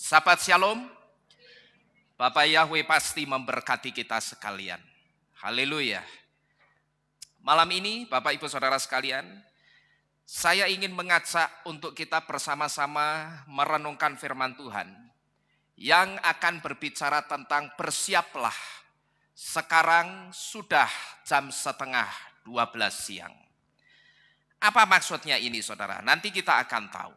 Sahabat Shalom, Bapak Yahweh pasti memberkati kita sekalian. Haleluya. Malam ini Bapak Ibu Saudara sekalian, saya ingin mengajak untuk kita bersama-sama merenungkan firman Tuhan yang akan berbicara tentang bersiaplah. Sekarang sudah jam 11:30 siang. Apa maksudnya ini saudara? Nanti kita akan tahu.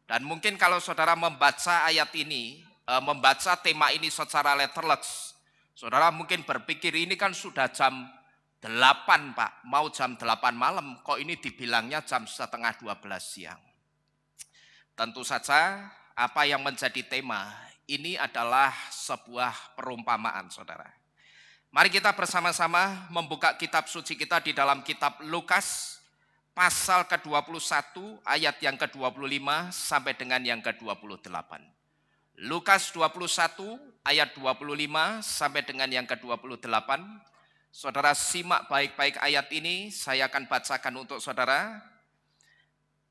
Dan mungkin kalau saudara membaca ayat ini, membaca tema ini secara letterless, saudara mungkin berpikir ini kan sudah jam 8 Pak, mau jam 8 malam, kok ini dibilangnya jam 11:30 siang. Tentu saja apa yang menjadi tema ini adalah sebuah perumpamaan saudara. Mari kita bersama-sama membuka kitab suci kita di dalam kitab Lukas, pasal ke-21 ayat yang ke-25 sampai dengan yang ke-28. Lukas 21 ayat 25 sampai dengan yang ke-28. Saudara simak baik-baik ayat ini, saya akan bacakan untuk saudara.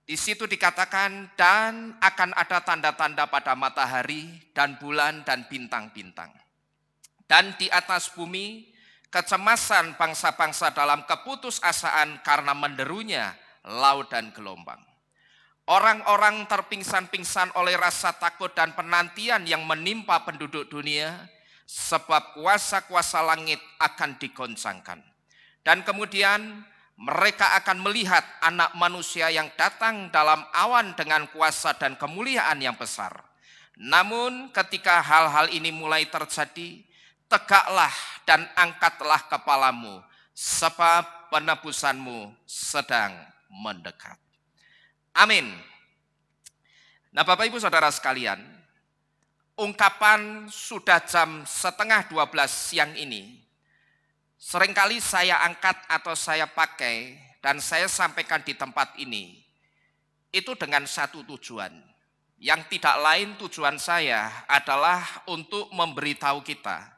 Di situ dikatakan, dan akan ada tanda-tanda pada matahari dan bulan dan bintang-bintang. Dan di atas bumi kecemasan bangsa-bangsa dalam keputusasaan karena menderunya laut dan gelombang. Orang-orang terpingsan-pingsan oleh rasa takut dan penantian yang menimpa penduduk dunia, sebab kuasa-kuasa langit akan digoncangkan. Dan kemudian mereka akan melihat anak manusia yang datang dalam awan dengan kuasa dan kemuliaan yang besar. Namun ketika hal-hal ini mulai terjadi, tegaklah dan angkatlah kepalamu, sebab penebusanmu sedang mendekat. Amin. Nah Bapak Ibu Saudara sekalian, ungkapan sudah jam 11:30 siang ini, seringkali saya angkat atau saya pakai dan saya sampaikan di tempat ini, itu dengan satu tujuan. Yang tidak lain tujuan saya adalah untuk memberitahu kita,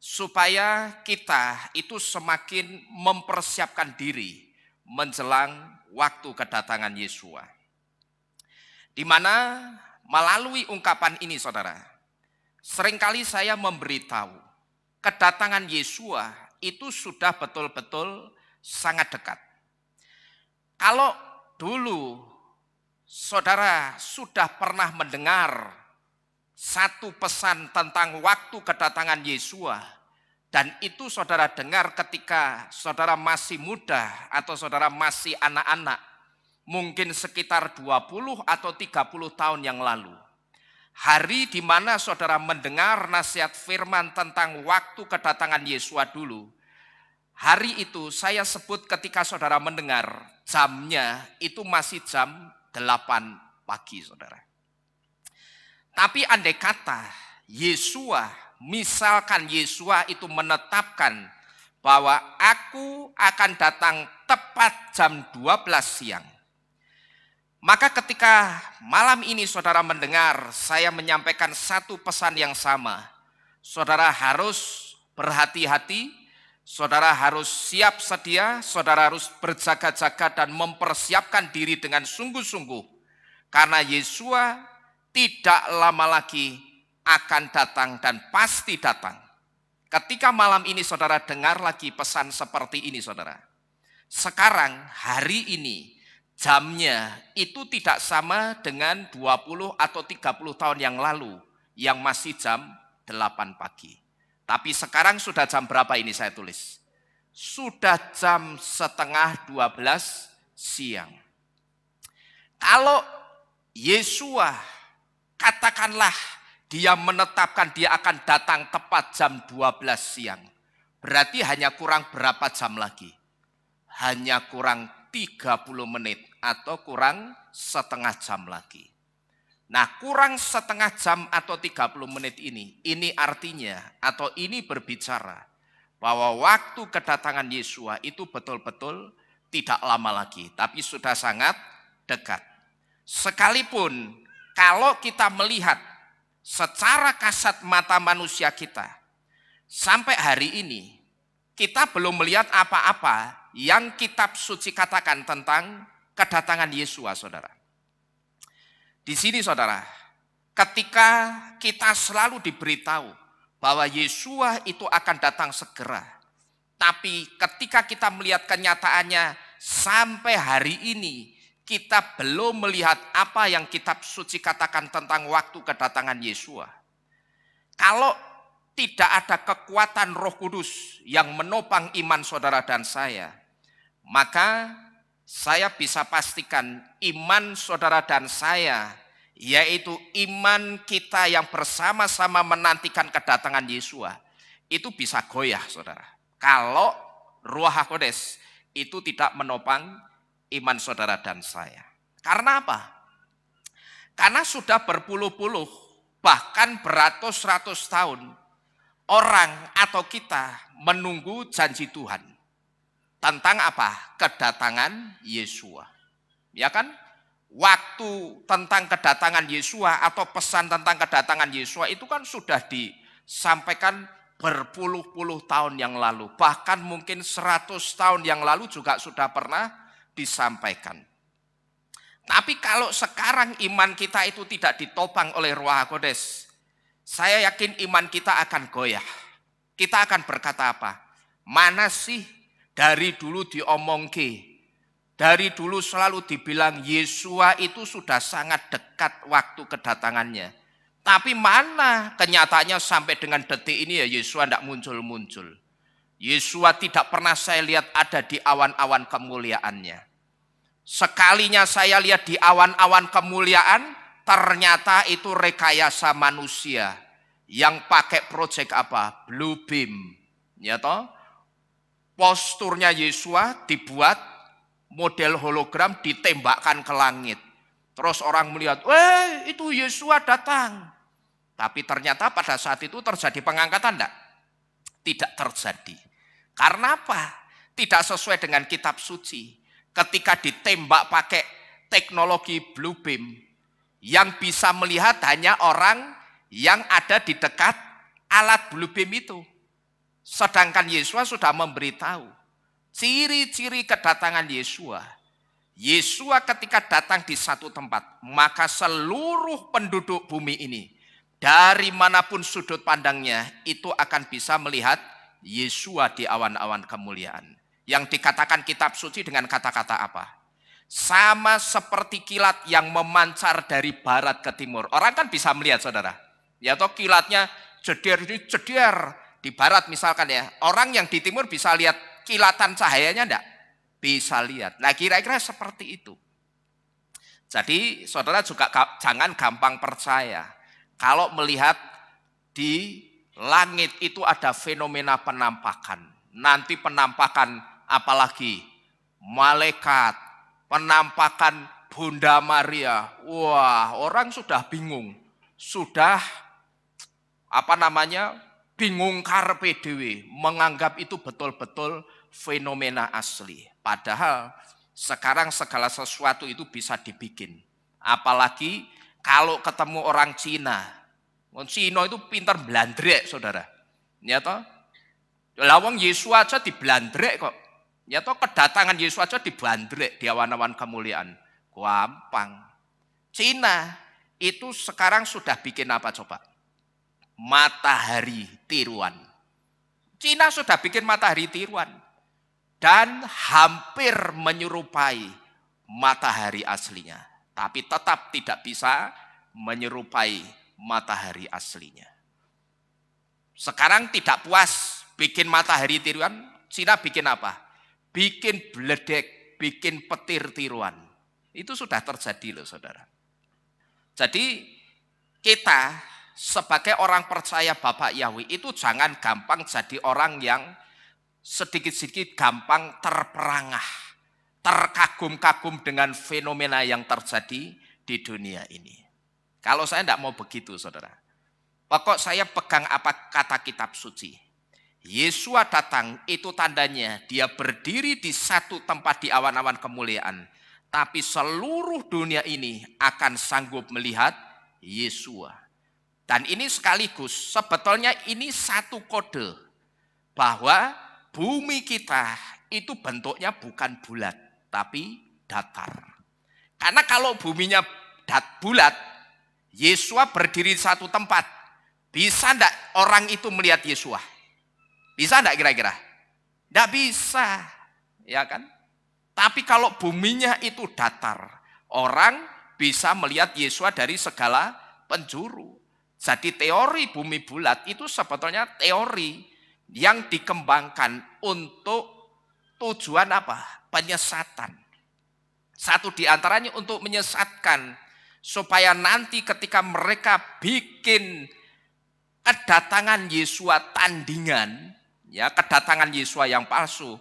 supaya kita itu semakin mempersiapkan diri menjelang waktu kedatangan Yesua. Di mana melalui ungkapan ini saudara, seringkali saya memberitahu kedatangan Yesua itu sudah betul-betul sangat dekat. Kalau dulu saudara sudah pernah mendengar satu pesan tentang waktu kedatangan Yesua, dan itu saudara dengar ketika saudara masih muda atau saudara masih anak-anak, mungkin sekitar 20 atau 30 tahun yang lalu. Hari di mana saudara mendengar nasihat firman tentang waktu kedatangan Yesua dulu, hari itu saya sebut ketika saudara mendengar jamnya itu masih jam 8 pagi saudara. Tapi andai kata Yesua, misalkan Yesua itu menetapkan bahwa aku akan datang tepat jam 12 siang. Maka ketika malam ini saudara mendengar saya menyampaikan satu pesan yang sama, saudara harus berhati-hati, saudara harus siap sedia, saudara harus berjaga-jaga dan mempersiapkan diri dengan sungguh-sungguh. Karena Yesua tidak lama lagi akan datang dan pasti datang. Ketika malam ini saudara dengar lagi pesan seperti ini saudara. Sekarang hari ini jamnya itu tidak sama dengan 20 atau 30 tahun yang lalu yang masih jam 8 pagi. Tapi sekarang sudah jam berapa ini saya tulis? Sudah jam 11:30 siang. Kalau Yesua katakanlah dia menetapkan dia akan datang tepat jam 12 siang. Berarti hanya kurang berapa jam lagi? Hanya kurang 30 menit atau kurang setengah jam lagi. Nah kurang setengah jam atau 30 menit ini artinya atau ini berbicara bahwa waktu kedatangan Yesua itu betul-betul tidak lama lagi. Tapi sudah sangat dekat. Sekalipun kalau kita melihat secara kasat mata manusia kita, sampai hari ini kita belum melihat apa-apa yang kitab suci katakan tentang kedatangan Yesua saudara. Di sini saudara, ketika kita selalu diberitahu bahwa Yesua itu akan datang segera. Tapi ketika kita melihat kenyataannya sampai hari ini, kita belum melihat apa yang kitab suci katakan tentang waktu kedatangan Yesua. Kalau tidak ada kekuatan Roh Kudus yang menopang iman saudara dan saya, maka saya bisa pastikan iman saudara dan saya, yaitu iman kita yang bersama-sama menantikan kedatangan Yesua, itu bisa goyah saudara. Kalau Ruach HaKodes itu tidak menopang iman saudara dan saya. Karena apa? Karena sudah berpuluh-puluh, bahkan beratus-ratus tahun, orang atau kita menunggu janji Tuhan. Tentang apa? Kedatangan Yesua. Ya kan? Waktu tentang kedatangan Yesua atau pesan tentang kedatangan Yesua itu kan sudah disampaikan berpuluh-puluh tahun yang lalu. Bahkan mungkin 100 tahun yang lalu juga sudah pernah disampaikan. Tapi kalau sekarang iman kita itu tidak ditopang oleh Ruach HaKodes, saya yakin iman kita akan goyah. Kita akan berkata apa? Mana sih dari dulu diomongke, dari dulu selalu dibilang Yesua itu sudah sangat dekat waktu kedatangannya. Tapi mana kenyataannya sampai dengan detik ini ya Yesua tidak muncul-muncul. Yesua tidak pernah saya lihat ada di awan-awan kemuliaannya. Sekalinya saya lihat di awan-awan kemuliaan, ternyata itu rekayasa manusia yang pakai proyek apa? Blue beam. Ya toh? Posturnya Yesua dibuat model hologram ditembakkan ke langit. Terus orang melihat, itu Yesua datang. Tapi ternyata pada saat itu terjadi pengangkatan enggak? Tidak terjadi. Karena apa? Tidak sesuai dengan kitab suci. Ketika ditembak pakai teknologi blue beam, yang bisa melihat hanya orang yang ada di dekat alat blue beam itu. Sedangkan Yesua sudah memberitahu ciri-ciri kedatangan Yesua. Yesua ketika datang di satu tempat, maka seluruh penduduk bumi ini, dari manapun sudut pandangnya, itu akan bisa melihat Yesua di awan-awan kemuliaan. Yang dikatakan kitab suci dengan kata-kata apa? Sama seperti kilat yang memancar dari barat ke timur. Orang kan bisa melihat saudara. Ya toh kilatnya jeder di barat misalkan ya. Orang yang di timur bisa lihat kilatan cahayanya enggak? Bisa lihat. Nah kira-kira seperti itu. Jadi saudara juga jangan gampang percaya. Kalau melihat di langit itu ada fenomena penampakan. Nanti penampakan apalagi malaikat, penampakan Bunda Maria. Wah, orang sudah bingung. Sudah bingung karpe dewe, menganggap itu betul-betul fenomena asli. Padahal sekarang segala sesuatu itu bisa dibikin. Apalagi kalau ketemu orang Cina. Cina itu pintar belandrek saudara. Ya toh? Lawang Yesus aja dibelandrek kok. Ya toh kedatangan Yesus aja dibandrek di awan-awan kemuliaan. Gampang. Cina itu sekarang sudah bikin apa coba? Matahari tiruan. Cina sudah bikin matahari tiruan. Dan hampir menyerupai matahari aslinya. Tapi tetap tidak bisa menyerupai matahari aslinya. Sekarang tidak puas bikin matahari tiruan, Cina bikin apa? Bikin bledek, bikin petir tiruan. Itu sudah terjadi loh saudara. Jadi kita sebagai orang percaya Bapak Yahweh itu jangan gampang jadi orang yang sedikit-sedikit gampang terperangah, terkagum-kagum dengan fenomena yang terjadi di dunia ini. Kalau saya tidak mau begitu saudara. Pokok saya pegang apa kata kitab suci. Yesua datang itu tandanya dia berdiri di satu tempat di awan-awan kemuliaan. Tapi seluruh dunia ini akan sanggup melihat Yesua. Dan ini sekaligus sebetulnya ini satu kode bahwa bumi kita itu bentuknya bukan bulat tapi datar. Karena kalau buminya bulat Yesua berdiri di satu tempat. Bisa enggak orang itu melihat Yesua? Bisa enggak kira-kira? Enggak bisa, ya kan? Tapi kalau buminya itu datar, orang bisa melihat Yesua dari segala penjuru. Jadi teori bumi bulat itu sebetulnya teori yang dikembangkan untuk tujuan apa? Penyesatan. Satu di antaranya untuk menyesatkan supaya nanti ketika mereka bikin kedatangan Yesua tandingan, ya kedatangan Yesua yang palsu,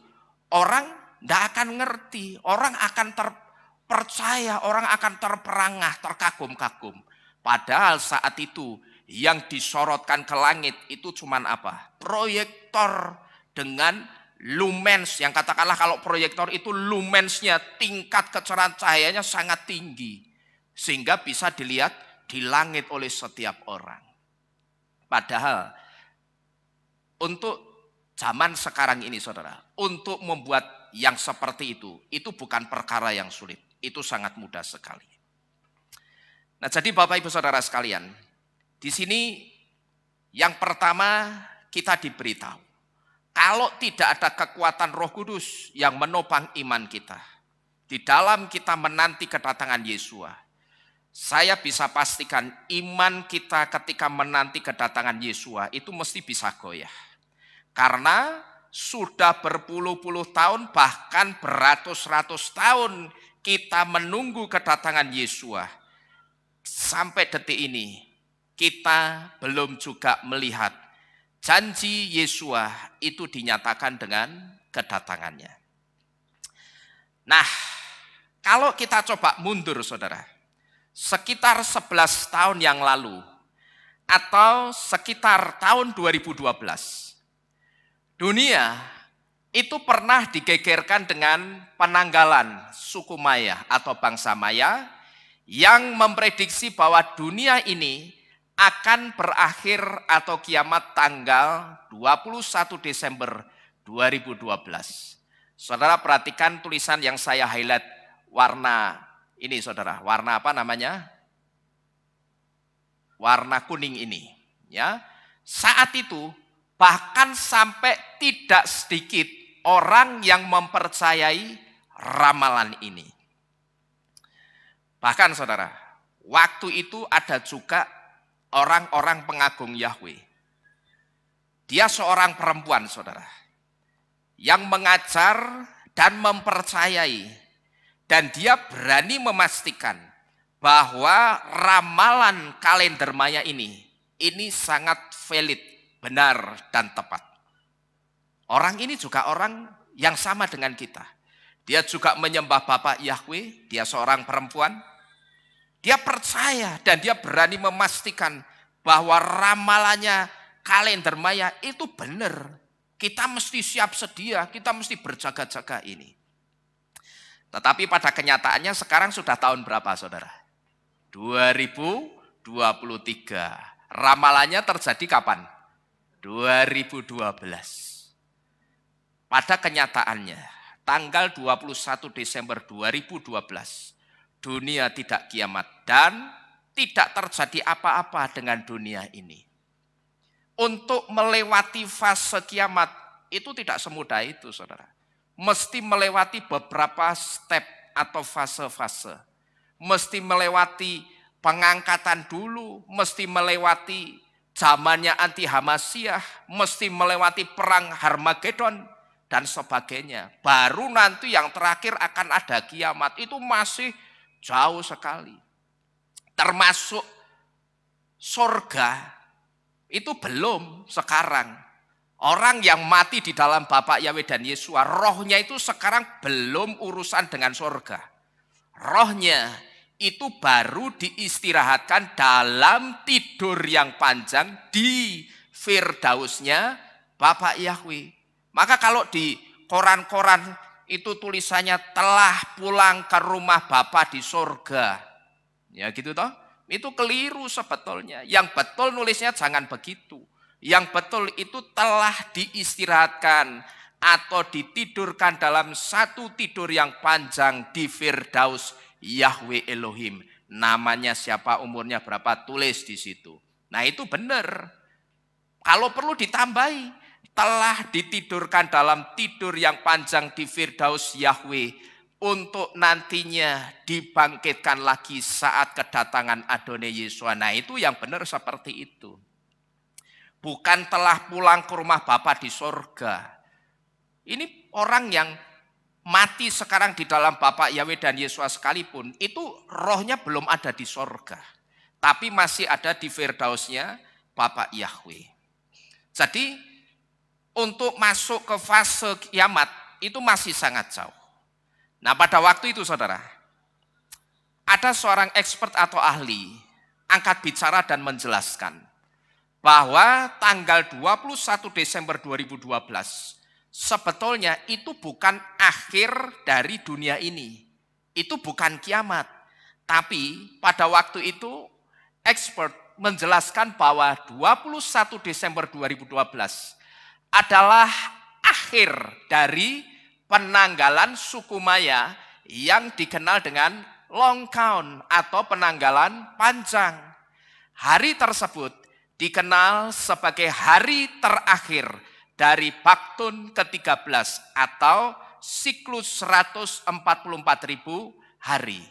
orang tidak akan ngerti, orang akan terpercaya, orang akan terperangah, terkagum-kagum. Padahal saat itu yang disorotkan ke langit itu cuman apa? Proyektor dengan lumens, yang katakanlah kalau proyektor itu lumensnya tingkat kecerahan cahayanya sangat tinggi. Sehingga bisa dilihat di langit oleh setiap orang. Padahal untuk zaman sekarang ini saudara, untuk membuat yang seperti itu bukan perkara yang sulit. Itu sangat mudah sekali. Nah jadi Bapak Ibu Saudara sekalian, di sini yang pertama kita diberitahu, kalau tidak ada kekuatan Roh Kudus yang menopang iman kita, di dalam kita menanti kedatangan Yesua, saya bisa pastikan iman kita ketika menanti kedatangan Yesua itu mesti bisa goyah. Karena sudah berpuluh-puluh tahun bahkan beratus-ratus tahun kita menunggu kedatangan Yesua. Sampai detik ini kita belum juga melihat janji Yesua itu dinyatakan dengan kedatangannya. Nah, kalau kita coba mundur saudara, sekitar 11 tahun yang lalu atau sekitar tahun 2012, dunia itu pernah digegerkan dengan penanggalan suku Maya atau bangsa Maya yang memprediksi bahwa dunia ini akan berakhir atau kiamat tanggal 21 Desember 2012. Saudara perhatikan tulisan yang saya highlight warna ini saudara, warna apa namanya? Warna kuning ini, ya. Saat itu bahkan sampai tidak sedikit orang yang mempercayai ramalan ini. Bahkan saudara, waktu itu ada juga orang-orang pengagung Yahweh. Dia seorang perempuan saudara, yang mengajar dan mempercayai. Dan dia berani memastikan bahwa ramalan kalender Maya ini sangat valid, benar dan tepat. Orang ini juga orang yang sama dengan kita. Dia juga menyembah Bapa Yahweh, dia seorang perempuan. Dia percaya dan dia berani memastikan bahwa ramalannya kalender Maya itu benar. Kita mesti siap sedia, kita mesti berjaga-jaga ini. Tetapi pada kenyataannya sekarang sudah tahun berapa saudara? 2023. Ramalannya terjadi kapan? 2012. Pada kenyataannya tanggal 21 Desember 2012 dunia tidak kiamat dan tidak terjadi apa-apa dengan dunia ini. Untuk melewati fase kiamat itu tidak semudah itu saudara. Mesti melewati beberapa step atau fase-fase. Mesti melewati pengangkatan dulu, mesti melewati zamannya anti Hamasyah, mesti melewati perang Harmagedon dan sebagainya. Baru nanti yang terakhir akan ada kiamat. Itu masih jauh sekali. Termasuk surga itu belum sekarang. Orang yang mati di dalam Bapa Yahweh dan Yesua, rohnya itu sekarang belum urusan dengan surga. Rohnya itu baru diistirahatkan dalam tidur yang panjang di Firdausnya Bapa Yahweh. Maka kalau di koran-koran itu tulisannya telah pulang ke rumah Bapa di surga. Ya gitu toh. Itu keliru sebetulnya. Yang betul nulisnya jangan begitu. Yang betul itu telah diistirahatkan atau ditidurkan dalam satu tidur yang panjang di Firdaus Yahweh Elohim. namanya siapa, umurnya berapa, tulis di situ. Nah itu benar. Kalau perlu ditambahi, telah ditidurkan dalam tidur yang panjang di Firdaus Yahweh untuk nantinya dibangkitkan lagi saat kedatangan Adonai Yesua. Nah itu yang benar seperti itu. Bukan telah pulang ke rumah Bapa di sorga. Ini orang yang mati sekarang di dalam Bapa Yahweh dan Yesua sekalipun, itu rohnya belum ada di sorga. Tapi masih ada di Firdausnya Bapa Yahweh. Jadi untuk masuk ke fase kiamat itu masih sangat jauh. Nah pada waktu itu saudara, ada seorang expert atau ahli angkat bicara dan menjelaskan bahwa tanggal 21 Desember 2012 sebetulnya itu bukan akhir dari dunia ini. Itu bukan kiamat. Tapi pada waktu itu expert menjelaskan bahwa 21 Desember 2012 adalah akhir dari penanggalan suku Maya yang dikenal dengan long count atau penanggalan panjang. Hari tersebut dikenal sebagai hari terakhir dari Baktun ke-13 atau siklus 144.000 hari.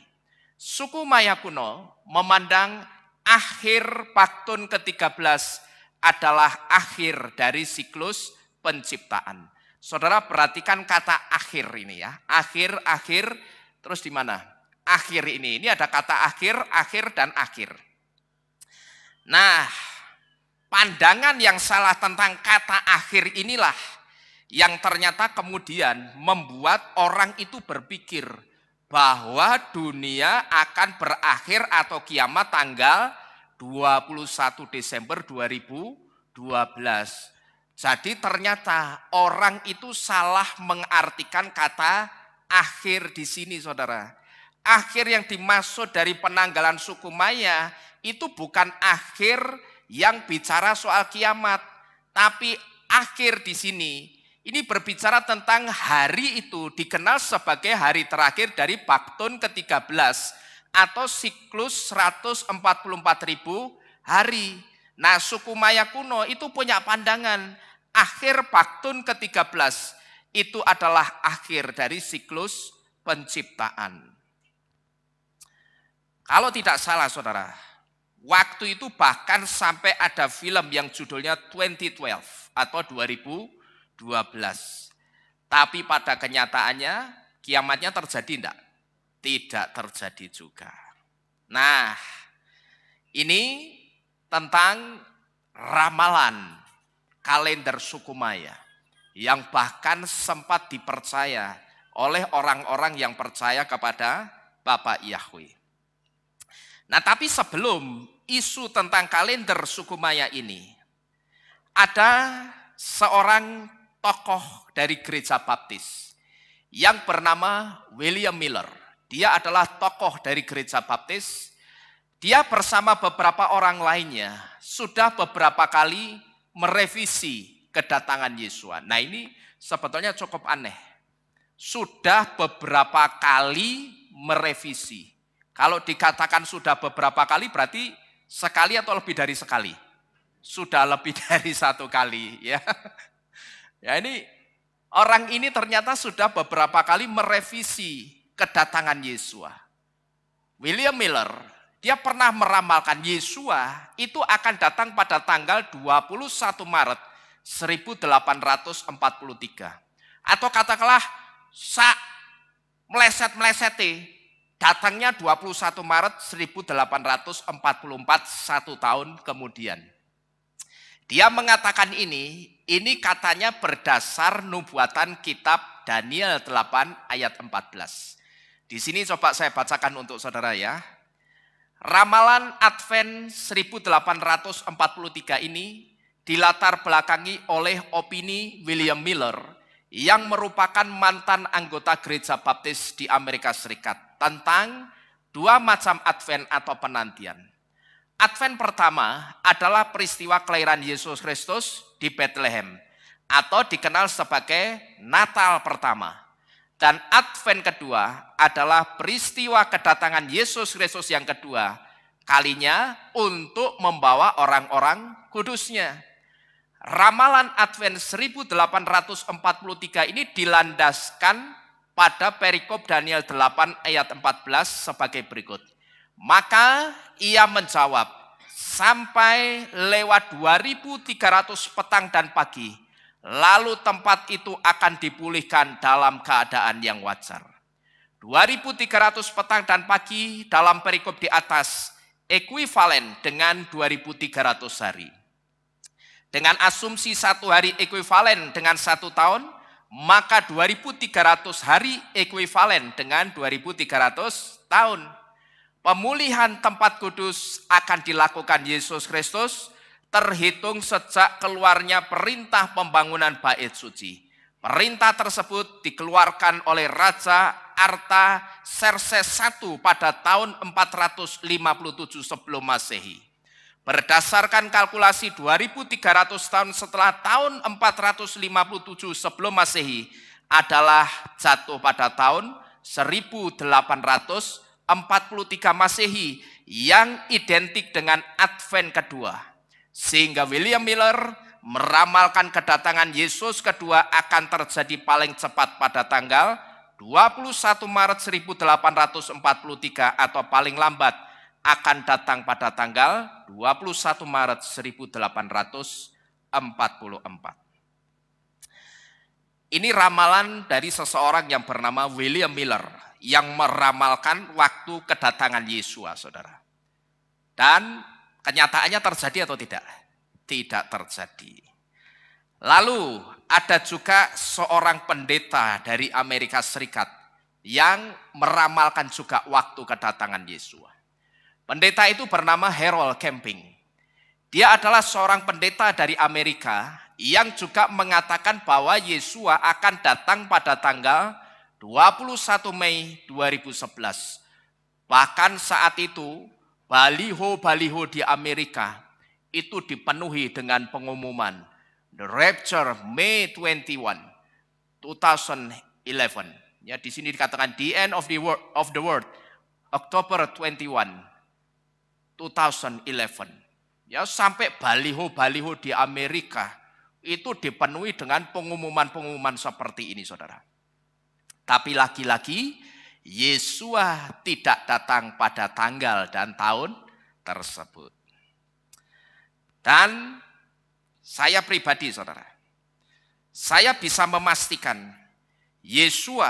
Suku Maya kuno memandang akhir Baktun ke-13 adalah akhir dari siklus penciptaan. Saudara perhatikan kata akhir ini ya. Akhir, terus di mana? Akhir ini ada kata akhir, dan akhir. Nah, pandangan yang salah tentang kata akhir inilah yang ternyata kemudian membuat orang itu berpikir bahwa dunia akan berakhir atau kiamat tanggal 21 Desember 2012. Jadi ternyata orang itu salah mengartikan kata akhir di sini saudara. Akhir yang dimaksud dari penanggalan suku Maya itu bukan akhir yang bicara soal kiamat. Tapi akhir di sini ini berbicara tentang hari itu dikenal sebagai hari terakhir dari Baktun ke-13 atau siklus 144.000 hari. Nah, suku Maya kuno itu punya pandangan akhir Baktun ke-13 itu adalah akhir dari siklus penciptaan. Kalau tidak salah saudara, waktu itu bahkan sampai ada film yang judulnya 2012 atau 2012. Tapi pada kenyataannya kiamatnya terjadi enggak? Tidak terjadi juga. Nah, ini tentang ramalan kalender suku Maya yang bahkan sempat dipercaya oleh orang-orang yang percaya kepada Bapa Yahweh. Nah, tapi sebelum isu tentang kalender suku Maya ini, ada seorang tokoh dari gereja Baptis yang bernama William Miller. Dia adalah tokoh dari gereja Baptis. Dia bersama beberapa orang lainnya sudah beberapa kali merevisi kedatangan Yesua. Nah ini sebetulnya cukup aneh. Sudah beberapa kali merevisi. Kalau dikatakan sudah beberapa kali berarti sekali atau lebih dari sekali? Sudah lebih dari satu kali ya. Ya ini orang ini ternyata sudah beberapa kali merevisi kedatangan Yesua. William Miller, dia pernah meramalkan Yesua itu akan datang pada tanggal 21 Maret 1843. Atau katakanlah meleset-meleseti, datangnya 21 Maret 1844, 1 tahun kemudian. Dia mengatakan ini katanya berdasar nubuatan kitab Daniel 8 ayat 14. Di sini coba saya bacakan untuk saudara ya. Ramalan Advent 1843 ini dilatar belakangi oleh opini William Miller yang merupakan mantan anggota gereja Baptis di Amerika Serikat tentang dua macam Advent atau penantian. Advent pertama adalah peristiwa kelahiran Yesus Kristus di Bethlehem atau dikenal sebagai Natal pertama. Dan Advent kedua adalah peristiwa kedatangan Yesus Kristus yang kedua kalinya untuk membawa orang-orang kudusnya. Ramalan Advent 1843 ini dilandaskan pada perikop Daniel 8 ayat 14 sebagai berikut. Maka ia menjawab, sampai lewat 2300 petang dan pagi, lalu tempat itu akan dipulihkan dalam keadaan yang wajar. 2300 petang dan pagi dalam perikop di atas ekuivalen dengan 2300 hari. Dengan asumsi 1 hari ekuivalen dengan 1 tahun, maka 2300 hari ekuivalen dengan 2300 tahun. Pemulihan tempat kudus akan dilakukan Yesus Kristus terhitung sejak keluarnya perintah pembangunan bait suci. Perintah tersebut dikeluarkan oleh Raja Artaxerxes I pada tahun 457 sebelum Masehi. Berdasarkan kalkulasi 2300 tahun setelah tahun 457 sebelum Masehi adalah jatuh pada tahun 1843 Masehi yang identik dengan Advent kedua. Sehingga William Miller meramalkan kedatangan Yesus kedua akan terjadi paling cepat pada tanggal 21 Maret 1843 atau paling lambat akan datang pada tanggal 21 Maret 1844. Ini ramalan dari seseorang yang bernama William Miller yang meramalkan waktu kedatangan Yesus, saudara. Dan kenyataannya terjadi atau tidak? Tidak terjadi. Lalu ada juga seorang pendeta dari Amerika Serikat yang meramalkan juga waktu kedatangan Yesus. Pendeta itu bernama Harold Camping. Dia adalah seorang pendeta dari Amerika yang juga mengatakan bahwa Yesus akan datang pada tanggal 21 Mei 2011. Bahkan saat itu baliho-baliho di Amerika itu dipenuhi dengan pengumuman The Rapture May 21, 2011. Ya, di sini dikatakan the end of the world, October 21. 2011. Ya, sampai baliho-baliho di Amerika itu dipenuhi dengan pengumuman-pengumuman seperti ini, saudara. Tapi lagi-lagi Yesus tidak datang pada tanggal dan tahun tersebut. Dan saya pribadi, saudara, saya bisa memastikan Yesus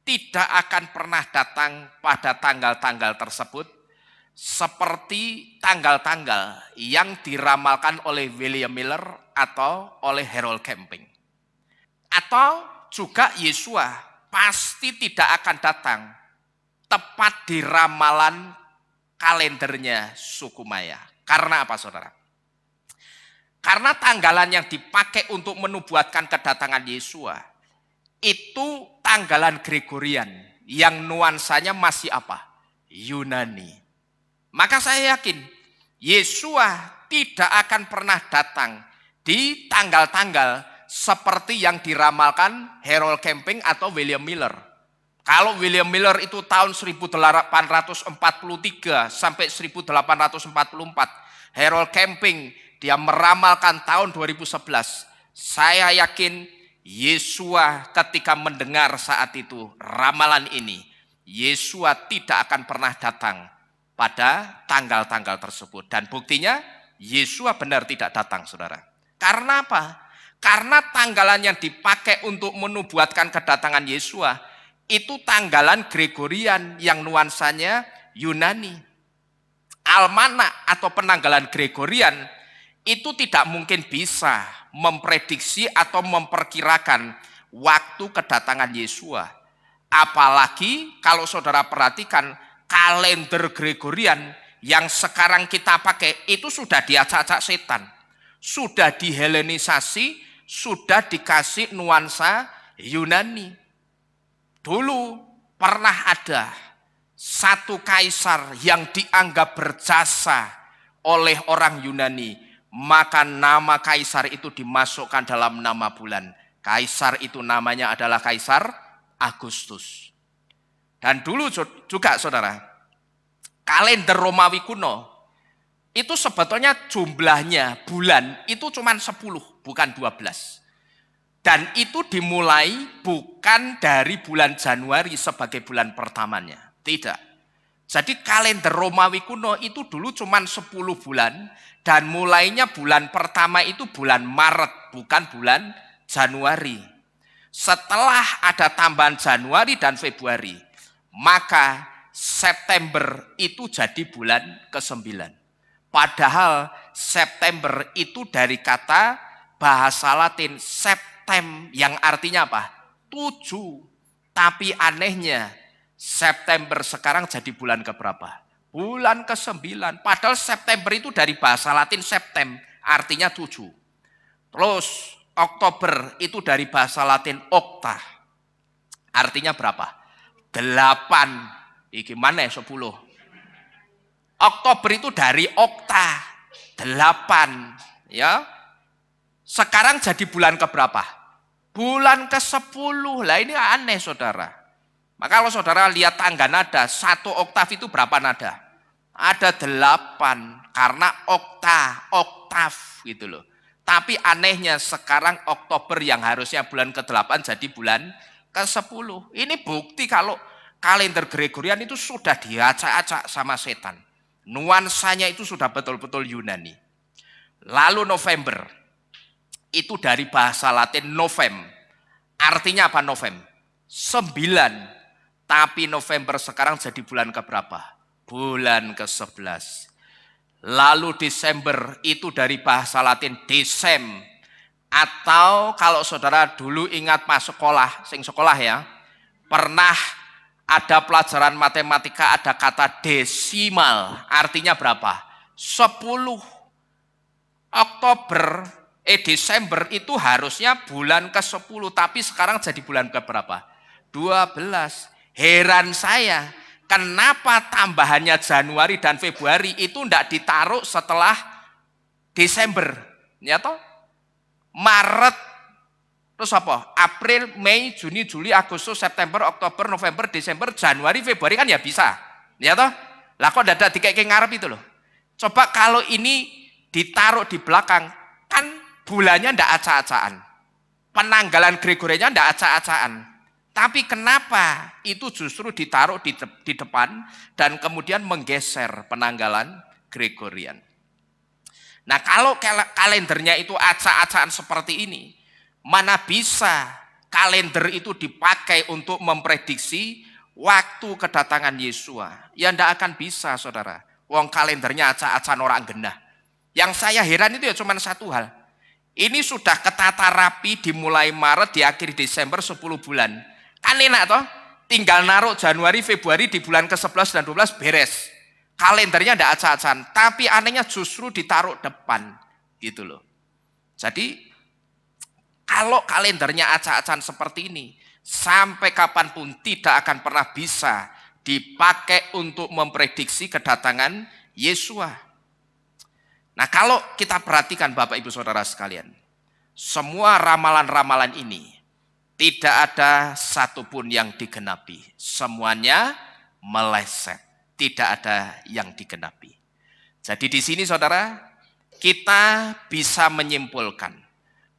tidak akan pernah datang pada tanggal-tanggal tersebut seperti tanggal-tanggal yang diramalkan oleh William Miller atau oleh Harold Camping. Atau juga Yesus pasti tidak akan datang tepat di ramalan kalendernya suku Maya. Karena apa, saudara? Karena tanggalan yang dipakai untuk menubuatkan kedatangan Yesus itu tanggalan Gregorian yang nuansanya masih apa? Yunani. Maka saya yakin Yesus tidak akan pernah datang di tanggal-tanggal seperti yang diramalkan Harold Camping atau William Miller. Kalau William Miller itu tahun 1843 sampai 1844, Harold Camping dia meramalkan tahun 2011. Saya yakin Yesus ketika mendengar saat itu ramalan ini, Yesus tidak akan pernah datang pada tanggal-tanggal tersebut. Dan buktinya Yesus benar tidak datang, saudara. Karena apa? Karena tanggalan yang dipakai untuk menubuatkan kedatangan Yesus itu tanggalan Gregorian yang nuansanya Yunani. Almanak atau penanggalan Gregorian itu tidak mungkin bisa memprediksi atau memperkirakan waktu kedatangan Yesus. Apalagi kalau saudara perhatikan kalender Gregorian yang sekarang kita pakai itu sudah diacak-acak setan, sudah dihelenisasi, sudah dikasih nuansa Yunani. Dulu pernah ada satu kaisar yang dianggap berjasa oleh orang Yunani, maka nama kaisar itu dimasukkan dalam nama bulan. Kaisar itu namanya adalah Kaisar Agustus. Dan dulu juga saudara, kalender Romawi kuno itu sebetulnya jumlahnya bulan itu cuma 10, bukan 12. Dan itu dimulai bukan dari bulan Januari sebagai bulan pertamanya. Tidak. Jadi kalender Romawi kuno itu dulu cuma 10 bulan. Dan mulainya bulan pertama itu bulan Maret, bukan bulan Januari. Setelah ada tambahan Januari dan Februari, maka September itu jadi bulan ke-9. Padahal September itu dari kata bahasa Latin septem yang artinya apa? 7. Tapi anehnya September sekarang jadi bulan keberapa? Bulan ke-9. Padahal September itu dari bahasa Latin septem, artinya 7. Terus Oktober itu dari bahasa Latin octa. Artinya berapa? 8. Iki mana 10? Oktober itu dari okta. 8. Ya. Sekarang jadi bulan keberapa? Bulan ke-10. Lah ini aneh saudara. Maka kalau saudara lihat tangga nada, 1 oktav itu berapa nada? Ada 8. Karena oktav gitu loh. Tapi anehnya sekarang Oktober yang harusnya bulan ke-8 jadi bulan ke-10. Ini bukti kalau kalender Gregorian itu sudah diacak-acak sama setan. Nuansanya itu sudah betul-betul Yunani. Lalu November, itu dari bahasa Latin novem. Artinya apa novem? 9. Tapi November sekarang jadi bulan keberapa? Bulan ke-11. Lalu Desember itu dari bahasa Latin desem. Atau kalau saudara dulu ingat pas sekolah, sekolah ya, pernah ada pelajaran matematika ada kata desimal. Artinya berapa? 10. Desember itu harusnya bulan ke-10. Tapi sekarang jadi bulan keberapa? 12. Heran saya. Kenapa tambahannya Januari dan Februari itu tidak ditaruh setelah Desember? Ya toh? Maret, terus apa? April, Mei, Juni, Juli, Agustus, September, Oktober, November, Desember, Januari, Februari kan ya bisa. Ya toh? Lah kok ada dikek ngarep itu loh. Coba kalau ini ditaruh di belakang, kan bulannya tidak acak-acakan. Penanggalan Gregoriannya tidak acak-acakan. Tapi kenapa itu justru ditaruh di depan dan kemudian menggeser penanggalan Gregorian. Nah kalau kalendernya itu acak-acakan seperti ini, mana bisa kalender itu dipakai untuk memprediksi waktu kedatangan Yesua? Ya tidak akan bisa saudara. Wong kalendernya acak-acakan orang genah. Yang saya heran itu ya cuma satu hal. Ini sudah ketata rapi dimulai Maret, diakhiri Desember 10 bulan. Kan enak toh, tinggal naruh Januari, Februari di bulan ke-11 dan 12 beres. Kalendernya tidak acak-acakan, tapi anehnya justru ditaruh depan. Gitu loh. Jadi, kalau kalendernya acak-acakan seperti ini, sampai kapanpun tidak akan pernah bisa dipakai untuk memprediksi kedatangan Yesua. Nah kalau kita perhatikan Bapak Ibu Saudara sekalian, semua ramalan-ramalan ini, tidak ada satupun yang digenapi. Semuanya meleset. Tidak ada yang digenapi. Jadi di sini saudara, kita bisa menyimpulkan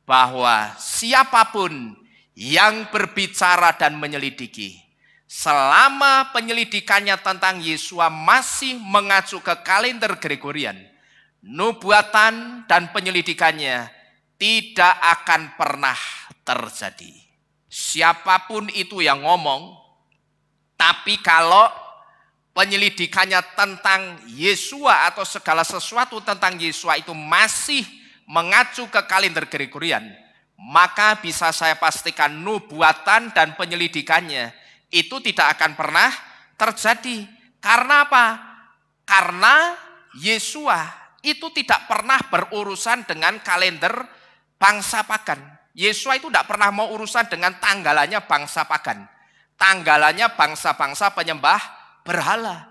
bahwa siapapun yang berbicara dan menyelidiki, selama penyelidikannya tentang Yesua masih mengacu ke kalender Gregorian, nubuatan dan penyelidikannya tidak akan pernah terjadi. Siapapun itu yang ngomong, tapi kalau penyelidikannya tentang Yesua atau segala sesuatu tentang Yesua itu masih mengacu ke kalender Gregorian, maka bisa saya pastikan nubuatan dan penyelidikannya itu tidak akan pernah terjadi. Karena apa? Karena Yesua itu tidak pernah berurusan dengan kalender bangsa pagan. Yesua itu tidak pernah mau urusan dengan tanggalannya bangsa pagan. Tanggalannya bangsa-bangsa penyembah berhala.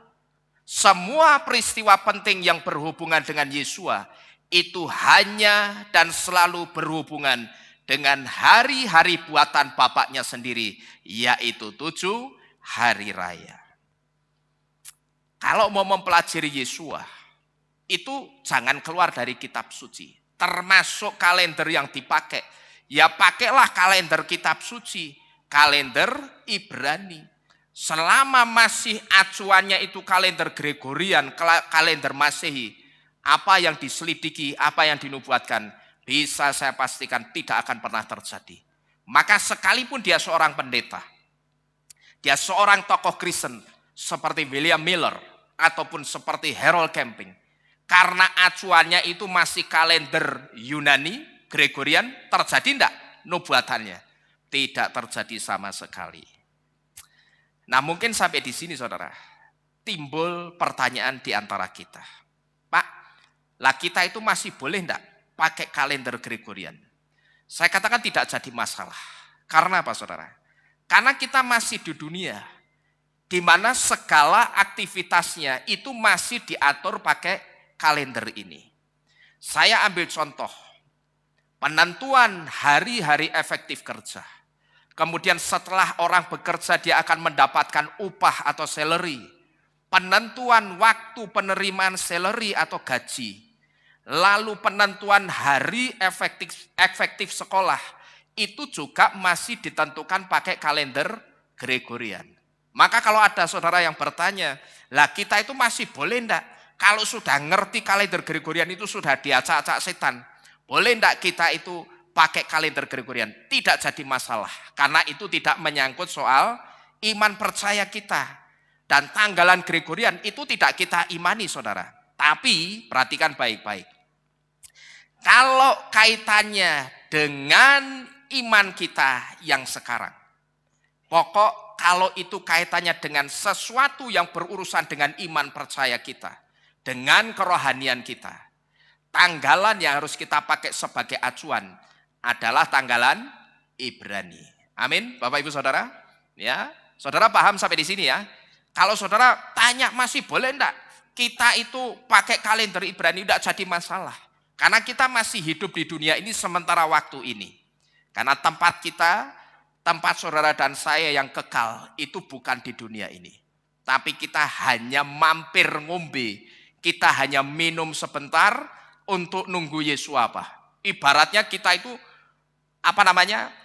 Semua peristiwa penting yang berhubungan dengan Yesua itu hanya dan selalu berhubungan dengan hari-hari buatan bapaknya sendiri, yaitu 7 hari raya. Kalau mau mempelajari Yesua, itu jangan keluar dari kitab suci. Termasuk kalender yang dipakai. Ya pakailah kalender kitab suci, kalender Ibrani. Selama masih acuannya itu kalender Gregorian, kalender Masehi, apa yang diselidiki, apa yang dinubuatkan, bisa saya pastikan tidak akan pernah terjadi. Maka sekalipun dia seorang pendeta, dia seorang tokoh Kristen seperti William Miller ataupun seperti Harold Camping, karena acuannya itu masih kalender Yunani, Gregorian, terjadi enggak nubuatannya? Tidak terjadi sama sekali. Nah, mungkin sampai di sini saudara, timbul pertanyaan di antara kita. Pak, lah kita itu masih boleh enggak pakai kalender Gregorian? Saya katakan tidak jadi masalah. Karena apa saudara? Karena kita masih di dunia di mana segala aktivitasnya itu masih diatur pakai kalender ini. Saya ambil contoh, penentuan hari-hari efektif kerja. Kemudian setelah orang bekerja dia akan mendapatkan upah atau salary. Penentuan waktu penerimaan salary atau gaji. Lalu penentuan hari efektif sekolah. Itu juga masih ditentukan pakai kalender Gregorian. Maka kalau ada saudara yang bertanya, lah kita itu masih boleh enggak? Kalau sudah ngerti kalender Gregorian itu sudah diacak-acak setan. Boleh enggak kita itu pakai kalender Gregorian? Tidak jadi masalah. Karena itu tidak menyangkut soal iman percaya kita. Dan tanggalan Gregorian itu tidak kita imani saudara. Tapi perhatikan baik-baik. Kalau kaitannya dengan iman kita yang sekarang. Pokok kalau itu kaitannya dengan sesuatu yang berurusan dengan iman percaya kita, dengan kerohanian kita, tanggalan yang harus kita pakai sebagai acuan adalah tanggalan Ibrani. Amin, Bapak Ibu Saudara. Ya, saudara paham sampai di sini ya. Kalau saudara tanya masih boleh enggak kita itu pakai kalender Ibrani, enggak jadi masalah. Karena kita masih hidup di dunia ini sementara waktu ini. Karena tempat kita, tempat saudara dan saya yang kekal itu bukan di dunia ini. Tapi kita hanya mampir ngombe. Kita hanya minum sebentar untuk nunggu Yesus apa. Ibaratnya kita itu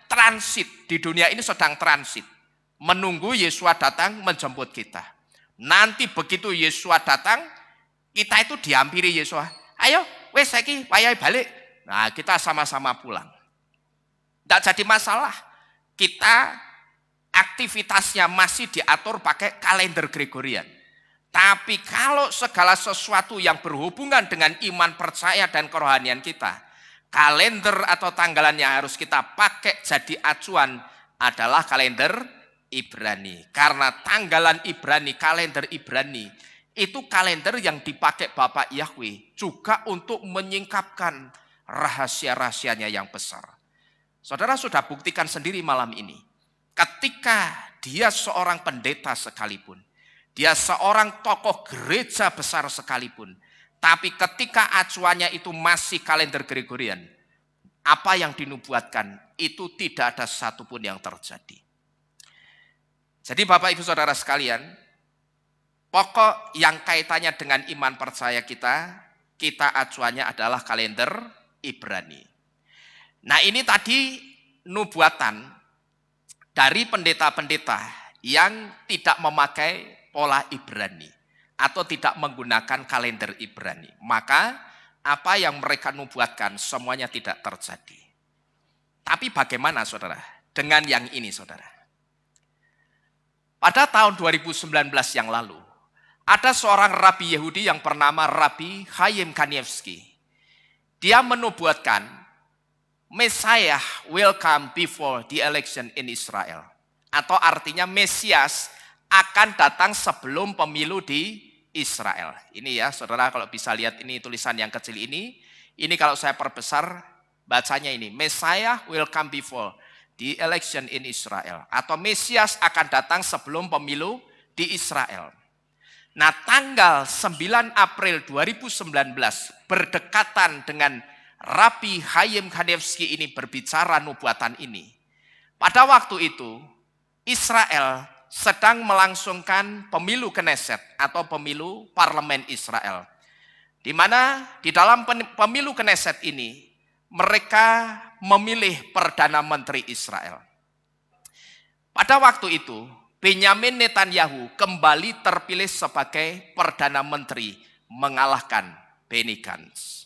transit. Di dunia ini sedang transit. Menunggu Yesus datang menjemput kita. Nanti begitu Yesus datang, kita itu dihampiri Yesus. Ayo, wes saiki payah balik. Nah, kita sama-sama pulang. Tidak jadi masalah. Kita aktivitasnya masih diatur pakai kalender Gregorian. Tapi kalau segala sesuatu yang berhubungan dengan iman percaya dan kerohanian kita, kalender atau tanggalan yang harus kita pakai jadi acuan adalah kalender Ibrani. Karena tanggalan Ibrani, kalender Ibrani, itu kalender yang dipakai Bapak Yahweh juga untuk menyingkapkan rahasia-rahasianya yang besar. Saudara sudah buktikan sendiri malam ini. Ketika dia seorang pendeta sekalipun, dia seorang tokoh gereja besar sekalipun, tapi ketika acuannya itu masih kalender Gregorian, apa yang dinubuatkan itu tidak ada satupun yang terjadi. Jadi Bapak Ibu Saudara sekalian, pokok yang kaitannya dengan iman percaya kita acuannya adalah kalender Ibrani. Nah ini tadi nubuatan dari pendeta-pendeta yang tidak memakai pola Ibrani atau tidak menggunakan kalender Ibrani. Maka apa yang mereka nubuatkan semuanya tidak terjadi. Tapi bagaimana saudara dengan yang ini saudara? Pada tahun 2019 yang lalu, ada seorang rabi Yahudi yang bernama Rabbi Chaim Kanievsky. Dia menubuatkan Messiah will come before the election in Israel. Atau artinya Mesias akan datang sebelum pemilu di Israel. Ini ya saudara kalau bisa lihat ini tulisan yang kecil ini. Ini kalau saya perbesar bacanya ini. Messiah will come before the election in Israel. Atau Mesias akan datang sebelum pemilu di Israel. Nah tanggal 9 April 2019 berdekatan dengan Rabi Chaim Kanievsky ini berbicara nubuatan ini. Pada waktu itu, Israel sedang melangsungkan pemilu Knesset atau pemilu parlemen Israel. Di mana di dalam pemilu Knesset ini, mereka memilih Perdana Menteri Israel. Pada waktu itu, Benyamin Netanyahu kembali terpilih sebagai Perdana Menteri mengalahkan Benny Gantz.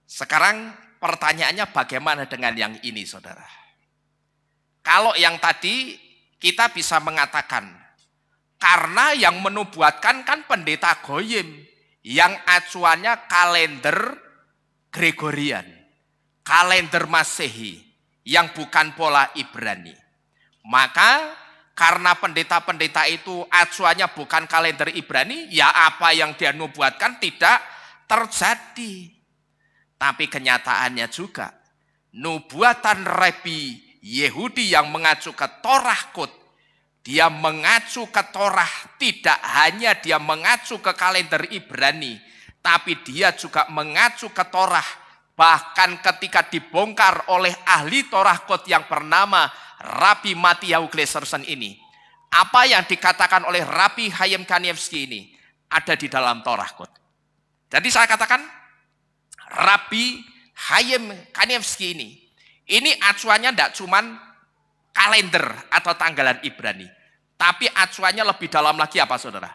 Sekarang pertanyaannya bagaimana dengan yang ini, saudara? Kalau yang tadi kita bisa mengatakan, karena yang menubuatkan kan pendeta Goyim, yang acuannya kalender Gregorian, kalender Masehi, yang bukan pola Ibrani. Maka karena pendeta-pendeta itu acuannya bukan kalender Ibrani, ya apa yang dia nubuatkan tidak terjadi. Tapi kenyataannya juga, nubuatan Rabi Yehudi yang mengacu ke Torah Kut, dia mengacu ke Torah, tidak hanya dia mengacu ke kalender Ibrani, tapi dia juga mengacu ke Torah. Bahkan ketika dibongkar oleh ahli Torah Kut yang bernama Rabi Mathieu Gleiserson ini, apa yang dikatakan oleh Rabi Chaim Kanievsky ini ada di dalam Torah Kut. Jadi saya katakan, Rabi Chaim Kanievsky ini acuannya tidak cuman kalender atau tanggalan Ibrani, tapi acuannya lebih dalam lagi apa, saudara?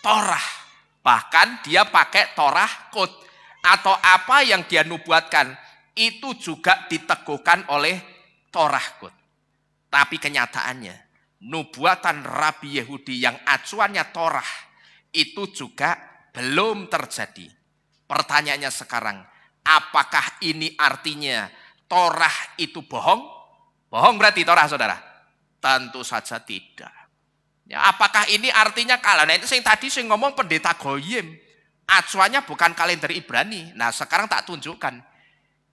Torah. Bahkan dia pakai Torah Kut, atau apa yang dia nubuatkan itu juga diteguhkan oleh Torah Kut. Tapi kenyataannya, nubuatan Rabi Yehudi yang acuannya Torah itu juga belum terjadi. Pertanyaannya sekarang, apakah ini artinya Torah itu bohong? Bohong berarti Torah, saudara? Tentu saja tidak. Ya, apakah ini artinya kalau nah itu yang tadi saya ngomong pendeta Goyim, acuannya bukan kalender Ibrani. Nah sekarang tak tunjukkan.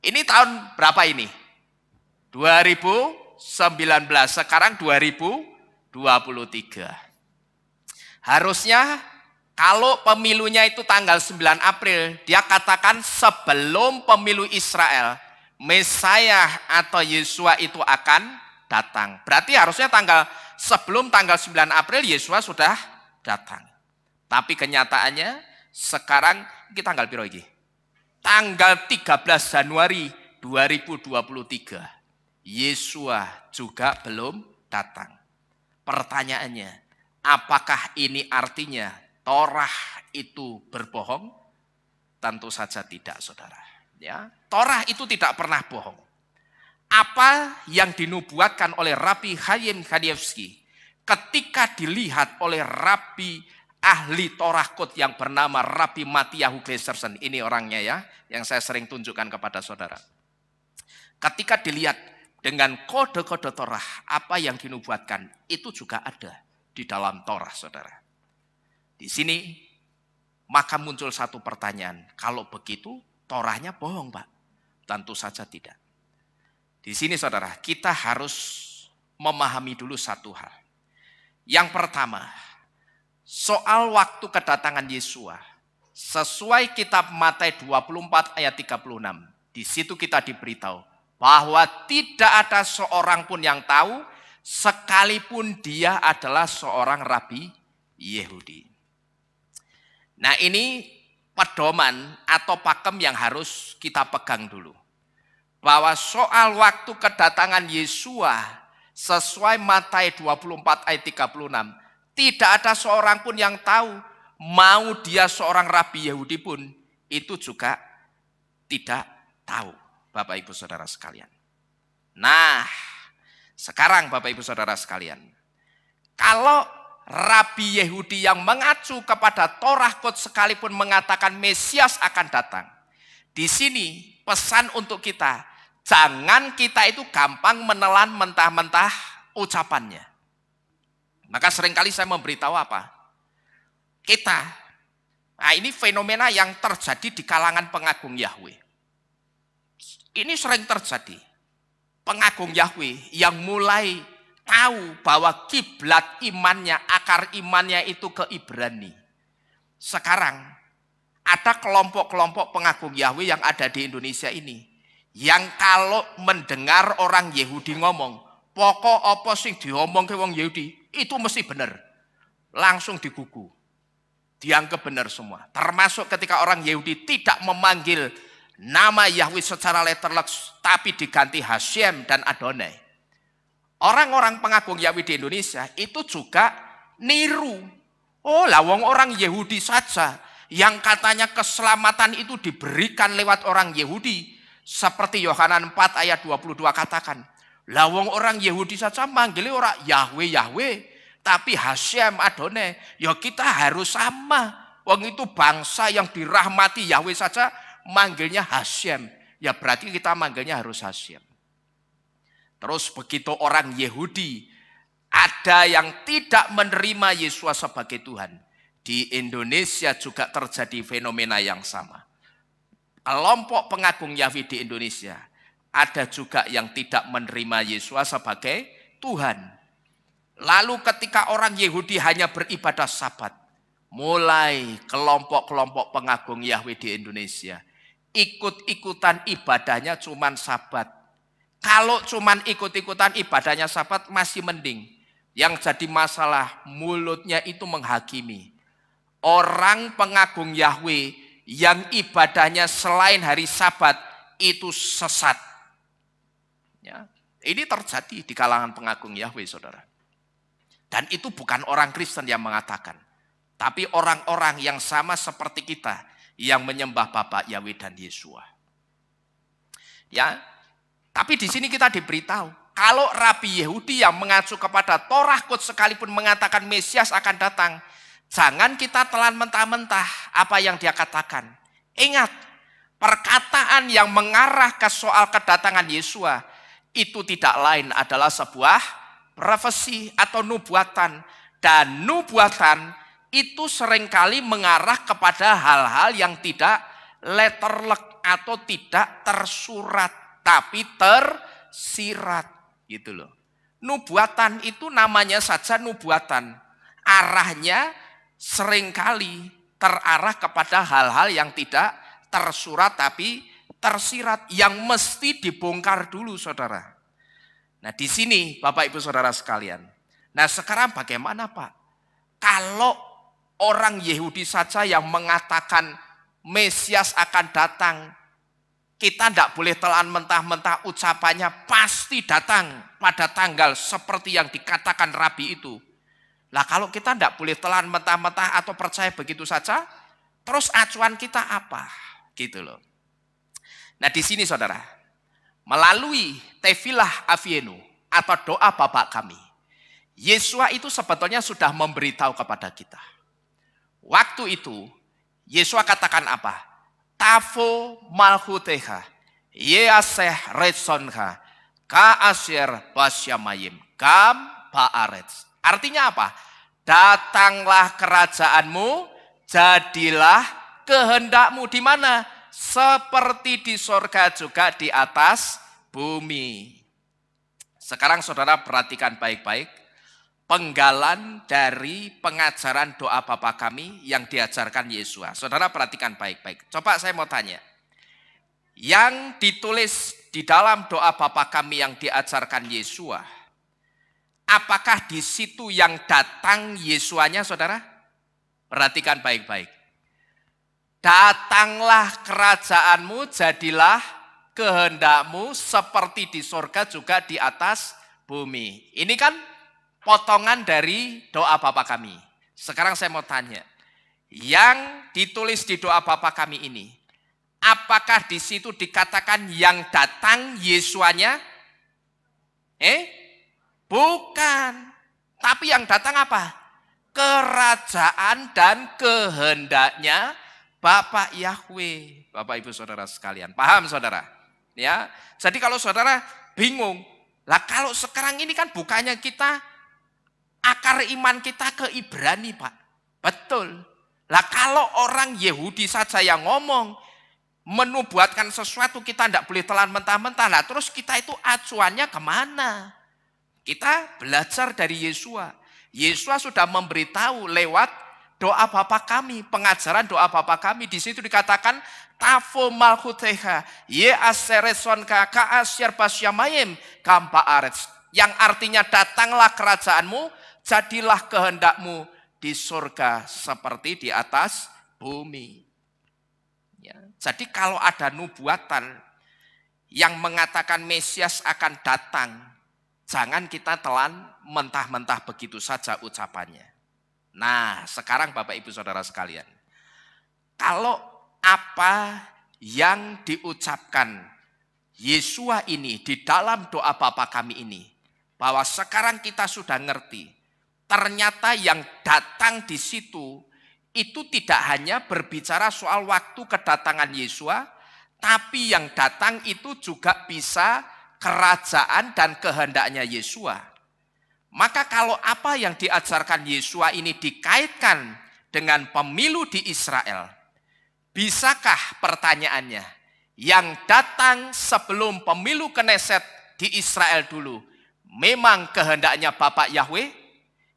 Ini tahun berapa ini? 2019, sekarang 2023. Harusnya kalau pemilunya itu tanggal 9 April, dia katakan sebelum pemilu Israel, Mesias atau Yesua itu akan datang. Berarti harusnya sebelum tanggal 9 April Yesua sudah datang. Tapi kenyataannya sekarang kita tanggal piro iki? Tanggal 13 Januari 2023. Yesua juga belum datang. Pertanyaannya, apakah ini artinya Torah itu berbohong? Tentu saja tidak, saudara. Ya, Torah itu tidak pernah bohong. Apa yang dinubuatkan oleh Rabi Chaim Kanievsky ketika dilihat oleh Rabi ahli Torah Kut yang bernama Rabi Mathieu Gleiserson, ini orangnya ya, yang saya sering tunjukkan kepada saudara. Ketika dilihat dengan kode-kode Torah, apa yang dinubuatkan itu juga ada di dalam Torah, saudara. Di sini maka muncul satu pertanyaan, kalau begitu Torahnya bohong, Pak? Tentu saja tidak. Di sini saudara, kita harus memahami dulu satu hal. Yang pertama, soal waktu kedatangan Yesua, sesuai kitab Matius 24 ayat 36, di situ kita diberitahu bahwa tidak ada seorang pun yang tahu, sekalipun dia adalah seorang Rabi Yehudi. Nah ini pedoman atau pakem yang harus kita pegang dulu. Bahwa soal waktu kedatangan Yesua sesuai Matius 24 ayat 36, tidak ada seorang pun yang tahu, mau dia seorang Rabi Yahudi pun itu juga tidak tahu, Bapak Ibu Saudara sekalian. Nah, sekarang Bapak Ibu Saudara sekalian, kalau Rabi Yehudi yang mengacu kepada Torah Kut sekalipun mengatakan Mesias akan datang, di sini pesan untuk kita, jangan kita itu gampang menelan mentah-mentah ucapannya. Maka seringkali saya memberitahu apa? Nah ini fenomena yang terjadi di kalangan pengagung Yahweh. Ini sering terjadi. Pengagung Yahweh yang mulai tahu bahwa kiblat imannya, akar imannya itu ke Ibrani. Sekarang ada kelompok-kelompok pengagung Yahweh yang ada di Indonesia ini. Yang kalau mendengar orang Yahudi ngomong, pokok apa sing diomong ke wong Yahudi, itu mesti benar. Langsung digugu. Dianggap benar semua. Termasuk ketika orang Yahudi tidak memanggil nama Yahweh secara letterless, tapi diganti Hashem dan Adonai. Orang-orang pengagung Yahweh di Indonesia itu juga niru. Oh lah, wong orang Yahudi saja yang katanya keselamatan itu diberikan lewat orang Yahudi. Seperti Yohanan 4 ayat 22 katakan. Lah wong orang Yahudi saja manggilnya orang Yahweh, Yahweh. Tapi Hashem, Adonai. Ya kita harus sama. Wong itu bangsa yang dirahmati Yahweh saja manggilnya Hashem. Ya berarti kita manggilnya harus Hashem. Terus begitu orang Yahudi ada yang tidak menerima Yesus sebagai Tuhan. Di Indonesia juga terjadi fenomena yang sama. Kelompok pengagung Yahweh di Indonesia ada juga yang tidak menerima Yesus sebagai Tuhan. Lalu ketika orang Yahudi hanya beribadah Sabat, mulai kelompok-kelompok pengagung Yahweh di Indonesia ikut-ikutan ibadahnya cuman Sabat. Kalau cuman ikut-ikutan ibadahnya Sabat masih mending. Yang jadi masalah mulutnya itu menghakimi. Orang pengagung Yahweh yang ibadahnya selain hari Sabat itu sesat. Ya, ini terjadi di kalangan pengagung Yahweh, saudara. Dan itu bukan orang Kristen yang mengatakan, tapi orang-orang yang sama seperti kita yang menyembah Bapa Yahweh dan Yesua. Ya, tapi di sini kita diberitahu, kalau Rabi Yahudi yang mengacu kepada Torah Quds sekalipun mengatakan Mesias akan datang, jangan kita telan mentah-mentah apa yang dia katakan. Ingat, perkataan yang mengarah ke soal kedatangan Yesua itu tidak lain adalah sebuah profesi atau nubuatan. Dan nubuatan itu seringkali mengarah kepada hal-hal yang tidak letterlek atau tidak tersurat, tapi tersirat gitu loh. Nubuatan itu namanya saja nubuatan. Arahnya seringkali terarah kepada hal-hal yang tidak tersurat tapi tersirat, yang mesti dibongkar dulu, saudara. Nah di sini Bapak Ibu Saudara sekalian. Nah sekarang bagaimana Pak? Kalau orang Yahudi saja yang mengatakan Mesias akan datang, kita tidak boleh telan mentah-mentah ucapannya pasti datang pada tanggal seperti yang dikatakan Rabi itu. Lah kalau kita tidak boleh telan mentah-mentah atau percaya begitu saja, terus acuan kita apa? Gitu loh. Nah di sini saudara, melalui Tefilah Avienu atau doa Bapa kami, Yesua itu sebetulnya sudah memberitahu kepada kita. Waktu itu Yesua katakan apa? Tafo malhuteha, yeaseh retsonha, kaasir basyamayim, gam baaretz. Artinya apa? Datanglah kerajaanmu, jadilah kehendakmu di mana? Seperti di sorga juga di atas bumi. Sekarang saudara perhatikan baik-baik penggalan dari pengajaran doa Bapa kami yang diajarkan Yesua. Saudara perhatikan baik-baik. Coba saya mau tanya. Yang ditulis di dalam doa Bapa kami yang diajarkan Yesua, apakah di situ yang datang Yesuanya, saudara? Perhatikan baik-baik. Datanglah kerajaanmu, jadilah kehendakmu seperti di sorga juga di atas bumi. Ini kan potongan dari doa Bapa kami. Sekarang saya mau tanya, yang ditulis di doa Bapa kami ini, apakah di situ dikatakan yang datang Yesuanya? Bukan. Tapi yang datang apa? Kerajaan dan kehendaknya Bapak Yahweh. Bapak Ibu Saudara sekalian, paham saudara? Ya. Jadi kalau saudara bingung, lah kalau sekarang ini kan bukannya kita akar iman kita ke Ibrani, Pak. Betul. Lah kalau orang Yahudi saja yang ngomong menubuatkan sesuatu, kita tidak boleh telan mentah-mentah. Lah terus kita itu acuannya kemana? Kita belajar dari Yesua. Yesua sudah memberitahu lewat doa Bapa kami, pengajaran doa Bapa kami. Di situ dikatakan tafo malhuteha ye aseresonka ka asyar basyamayem kampa arets, yang artinya datanglah kerajaanmu, jadilah kehendakmu di surga seperti di atas bumi. Ya, jadi kalau ada nubuatan yang mengatakan Mesias akan datang, jangan kita telan mentah-mentah begitu saja ucapannya. Nah, sekarang Bapak Ibu Saudara sekalian, kalau apa yang diucapkan Yesua ini di dalam doa Bapa kami ini, bahwa sekarang kita sudah ngerti, ternyata yang datang di situ itu tidak hanya berbicara soal waktu kedatangan Yesua, tapi yang datang itu juga bisa kerajaan dan kehendaknya Yesua. Maka kalau apa yang diajarkan Yesua ini dikaitkan dengan pemilu di Israel, bisakah pertanyaannya, yang datang sebelum pemilu Knesset di Israel dulu memang kehendaknya Bapak Yahweh?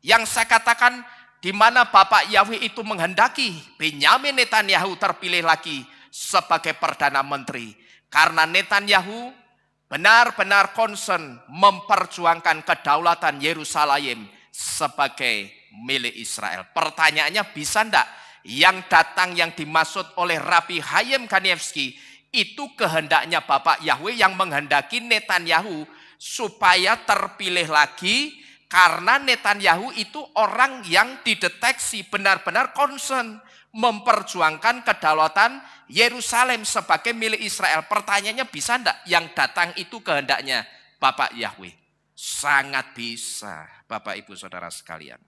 Yang saya katakan, di mana Bapak Yahweh itu menghendaki Benyamin Netanyahu terpilih lagi sebagai Perdana Menteri. Karena Netanyahu benar-benar concern memperjuangkan kedaulatan Yerusalem sebagai milik Israel. Pertanyaannya, bisa enggak yang datang yang dimaksud oleh Rabbi Hayem Kanievsky itu kehendaknya Bapak Yahweh yang menghendaki Netanyahu supaya terpilih lagi, karena Netanyahu itu orang yang dideteksi benar-benar concern memperjuangkan kedaulatan Yerusalem sebagai milik Israel. Pertanyaannya, bisa enggak yang datang itu kehendaknya Bapak Yahweh? Sangat bisa, Bapak Ibu Saudara sekalian.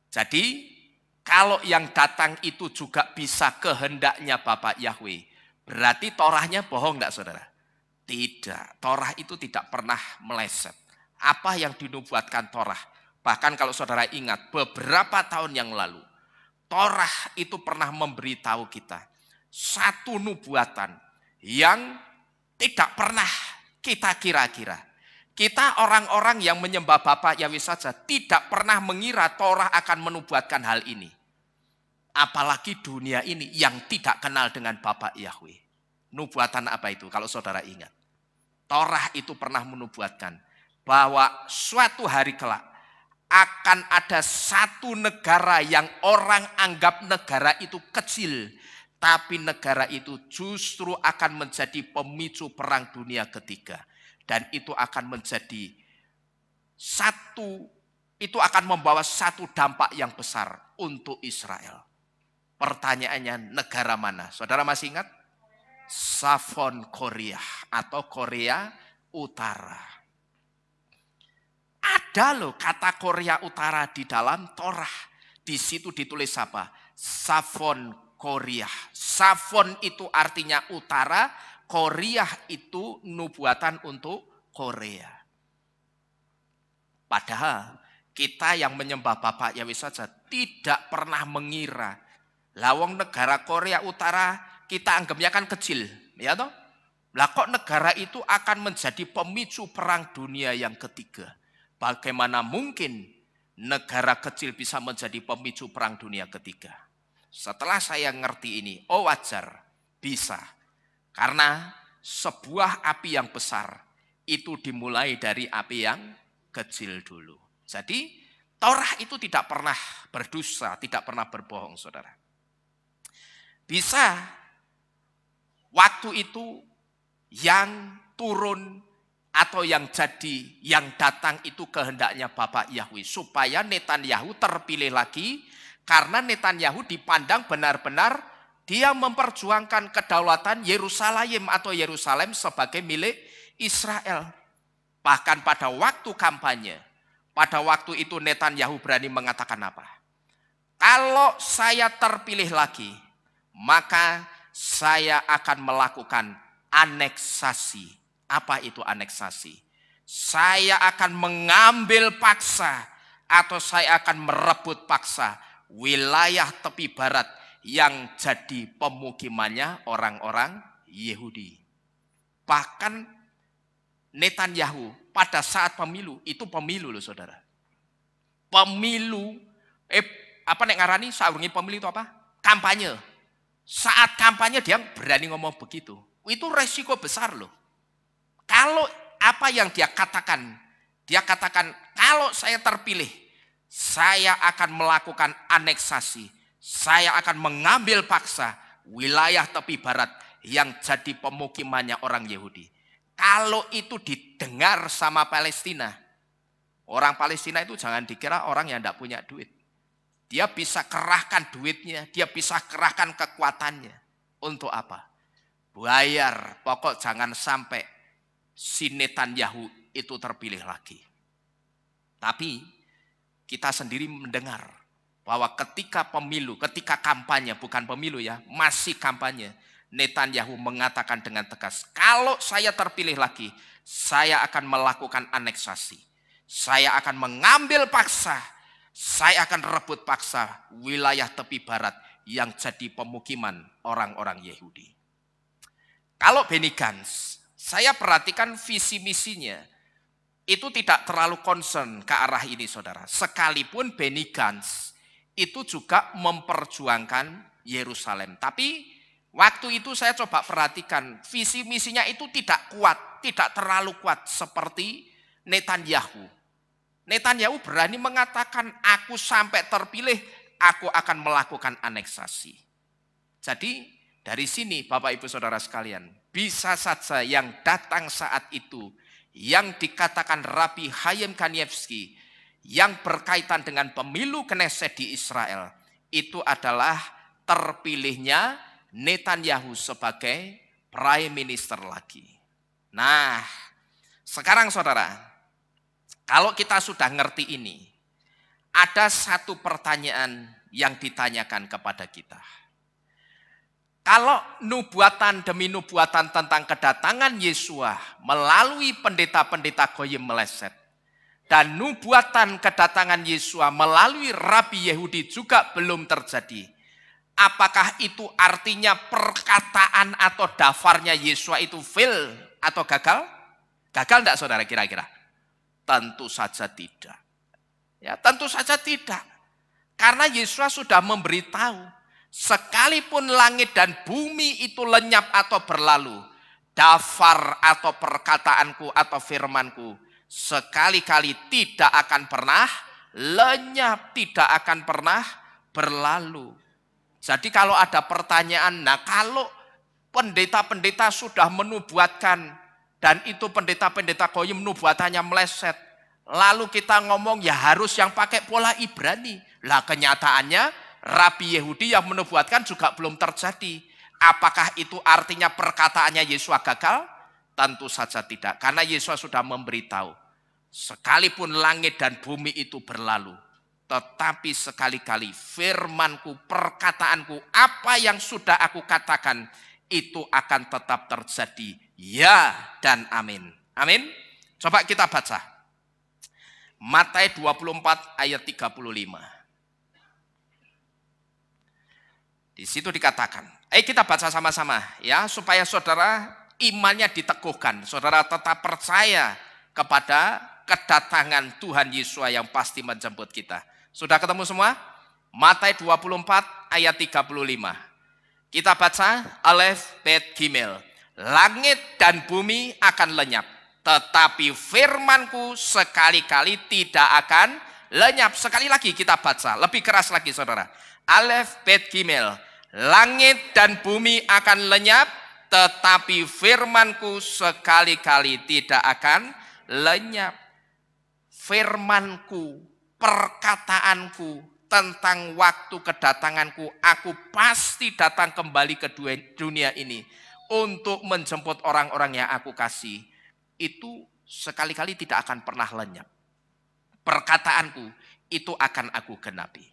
Jadi kalau yang datang itu juga bisa kehendaknya Bapak Yahweh, berarti Torahnya bohong enggak, saudara? Tidak, Torah itu tidak pernah meleset. Apa yang dinubuatkan Torah, bahkan kalau saudara ingat beberapa tahun yang lalu, Torah itu pernah memberitahu kita satu nubuatan yang tidak pernah kita kira-kira. Kita orang-orang yang menyembah Bapak Yahweh saja tidak pernah mengira Torah akan menubuatkan hal ini. Apalagi dunia ini yang tidak kenal dengan Bapak Yahweh. Nubuatan apa itu kalau saudara ingat? Torah itu pernah menubuatkan bahwa suatu hari kelak akan ada satu negara yang orang anggap negara itu kecil, tapi negara itu justru akan menjadi pemicu perang dunia ketiga. Dan itu akan menjadi itu akan membawa satu dampak yang besar untuk Israel. Pertanyaannya, negara mana? Saudara masih ingat? Savon Korea atau Korea Utara. Ada loh kata Korea Utara di dalam Torah. Di situ ditulis apa? Savon Korea. Savon itu artinya utara, Korea itu nubuatan untuk Korea. Padahal kita yang menyembah Bapak Yahweh saja tidak pernah mengira lawang negara Korea Utara kita anggapnya kan kecil, ya toh? Lah kok negara itu akan menjadi pemicu perang dunia yang ketiga? Bagaimana mungkin negara kecil bisa menjadi pemicu perang dunia ketiga? Setelah saya ngerti ini, oh wajar, bisa. Karena sebuah api yang besar itu dimulai dari api yang kecil dulu. Jadi Torah itu tidak pernah berdosa, tidak pernah berbohong, saudara. Bisa waktu itu yang turun atau yang jadi, yang datang itu kehendaknya Bapak Yahweh. Supaya Netanyahu terpilih lagi, karena Netanyahu dipandang benar-benar dia memperjuangkan kedaulatan Yerusalem atau Yerusalem sebagai milik Israel. Bahkan pada waktu kampanye, pada waktu itu Netanyahu berani mengatakan apa? Kalau saya terpilih lagi, maka saya akan melakukan aneksasi. Apa itu aneksasi? Saya akan mengambil paksa atau saya akan merebut paksa wilayah tepi barat yang jadi pemukimannya orang-orang Yahudi. Bahkan Netanyahu pada saat pemilu, itu pemilu loh saudara. apa nek ngarani saurungi pemilu itu apa? Kampanye. Saat kampanye dia berani ngomong begitu. Itu resiko besar loh. Kalau apa yang dia katakan kalau saya terpilih, saya akan melakukan aneksasi. Saya akan mengambil paksa wilayah tepi barat yang jadi pemukimannya orang Yahudi. Kalau itu didengar sama Palestina, orang Palestina itu jangan dikira orang yang tidak punya duit. Dia bisa kerahkan duitnya, dia bisa kerahkan kekuatannya. Untuk apa? Bayar, pokok jangan sampai si Netanyahu itu terpilih lagi. Tapi kita sendiri mendengar bahwa ketika pemilu, ketika kampanye, bukan pemilu ya, masih kampanye, Netanyahu mengatakan dengan tegas, kalau saya terpilih lagi, saya akan melakukan aneksasi. Saya akan mengambil paksa, saya akan rebut paksa wilayah tepi barat yang jadi pemukiman orang-orang Yahudi. Kalau Benny Gantz, saya perhatikan visi misinya, itu tidak terlalu concern ke arah ini saudara. Sekalipun Benny Gantz itu juga memperjuangkan Yerusalem. Tapi waktu itu saya coba perhatikan, visi misinya itu tidak kuat, tidak terlalu kuat seperti Netanyahu. Netanyahu berani mengatakan, aku sampai terpilih, aku akan melakukan aneksasi. Jadi dari sini Bapak Ibu Saudara sekalian, bisa saja yang datang saat itu, yang dikatakan Rabbi Chaim Kanievsky, yang berkaitan dengan pemilu Knesset di Israel, itu adalah terpilihnya Netanyahu sebagai Prime Minister lagi. Nah, sekarang saudara, kalau kita sudah ngerti ini, ada satu pertanyaan yang ditanyakan kepada kita. Kalau nubuatan demi nubuatan tentang kedatangan Yesua melalui pendeta-pendeta Goyim meleset, dan nubuatan kedatangan Yesua melalui Rabi Yehudi juga belum terjadi, apakah itu artinya perkataan atau dafarnya Yesua itu fail atau gagal? Gagal enggak saudara kira-kira? Tentu saja tidak. Ya, tentu saja tidak. Karena Yesua sudah memberitahu, sekalipun langit dan bumi itu lenyap atau berlalu, dafar atau perkataanku atau firmanku sekali-kali tidak akan pernah lenyap, tidak akan pernah berlalu. Jadi kalau ada pertanyaan, nah kalau pendeta-pendeta sudah menubuatkan dan itu pendeta-pendeta Goyim nubuatannya meleset, lalu kita ngomong ya harus yang pakai pola Ibrani. Lah kenyataannya Rabi Yehudi yang menubuatkan juga belum terjadi. Apakah itu artinya perkataannya Yesua gagal? Tentu saja tidak. Karena Yesua sudah memberitahu, sekalipun langit dan bumi itu berlalu, tetapi sekali-kali firmanku, perkataanku, apa yang sudah aku katakan, itu akan tetap terjadi. Ya dan amin. Amin. Coba kita baca. Matius 24 ayat 35. Di situ dikatakan, kita baca sama-sama ya, supaya saudara imannya diteguhkan, saudara tetap percaya kepada kedatangan Tuhan Yesus yang pasti menjemput kita. Sudah ketemu semua? Matius 24 ayat 35. Kita baca Alef Bet Gimel. Langit dan bumi akan lenyap, tetapi firmanku sekali-kali tidak akan lenyap. Sekali lagi kita baca, lebih keras lagi saudara. Alef Bet Gimel. Langit dan bumi akan lenyap, tetapi firmanku sekali-kali tidak akan lenyap. Firmanku, perkataanku tentang waktu kedatanganku, aku pasti datang kembali ke dunia ini untuk menjemput orang-orang yang aku kasih. Itu sekali-kali tidak akan pernah lenyap. Perkataanku itu akan aku genapi.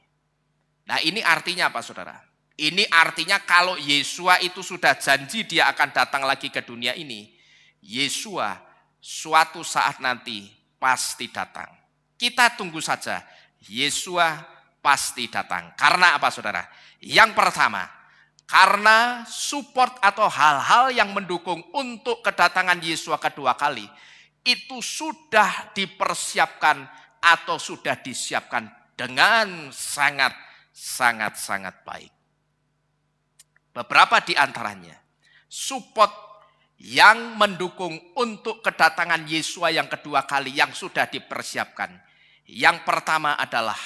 Nah ini artinya apa saudara? Ini artinya kalau Yesua itu sudah janji dia akan datang lagi ke dunia ini, Yesua suatu saat nanti pasti datang. Kita tunggu saja, Yesua pasti datang. Karena apa saudara? Yang pertama, karena support atau hal-hal yang mendukung untuk kedatangan Yesua kedua kali, itu sudah dipersiapkan atau sudah disiapkan dengan sangat sangat-sangat baik. Beberapa di antaranya, support yang mendukung untuk kedatangan Yesua yang kedua kali yang sudah dipersiapkan. Yang pertama adalah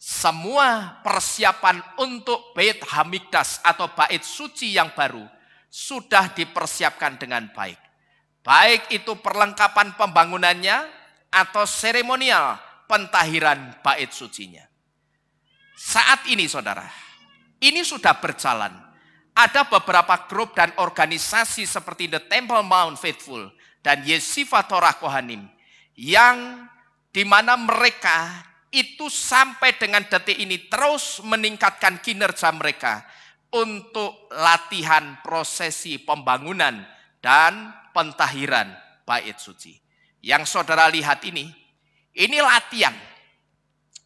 semua persiapan untuk Beit Hamikdash atau bait suci yang baru sudah dipersiapkan dengan baik. Baik itu perlengkapan pembangunannya atau seremonial pentahiran bait sucinya. Saat ini saudara, ini sudah berjalan. Ada beberapa grup dan organisasi seperti The Temple Mount Faithful dan Yeshiva Torah Kohanim yang dimana mereka itu sampai dengan detik ini terus meningkatkan kinerja mereka untuk latihan prosesi pembangunan dan pentahiran bait suci. Yang saudara lihat ini latihan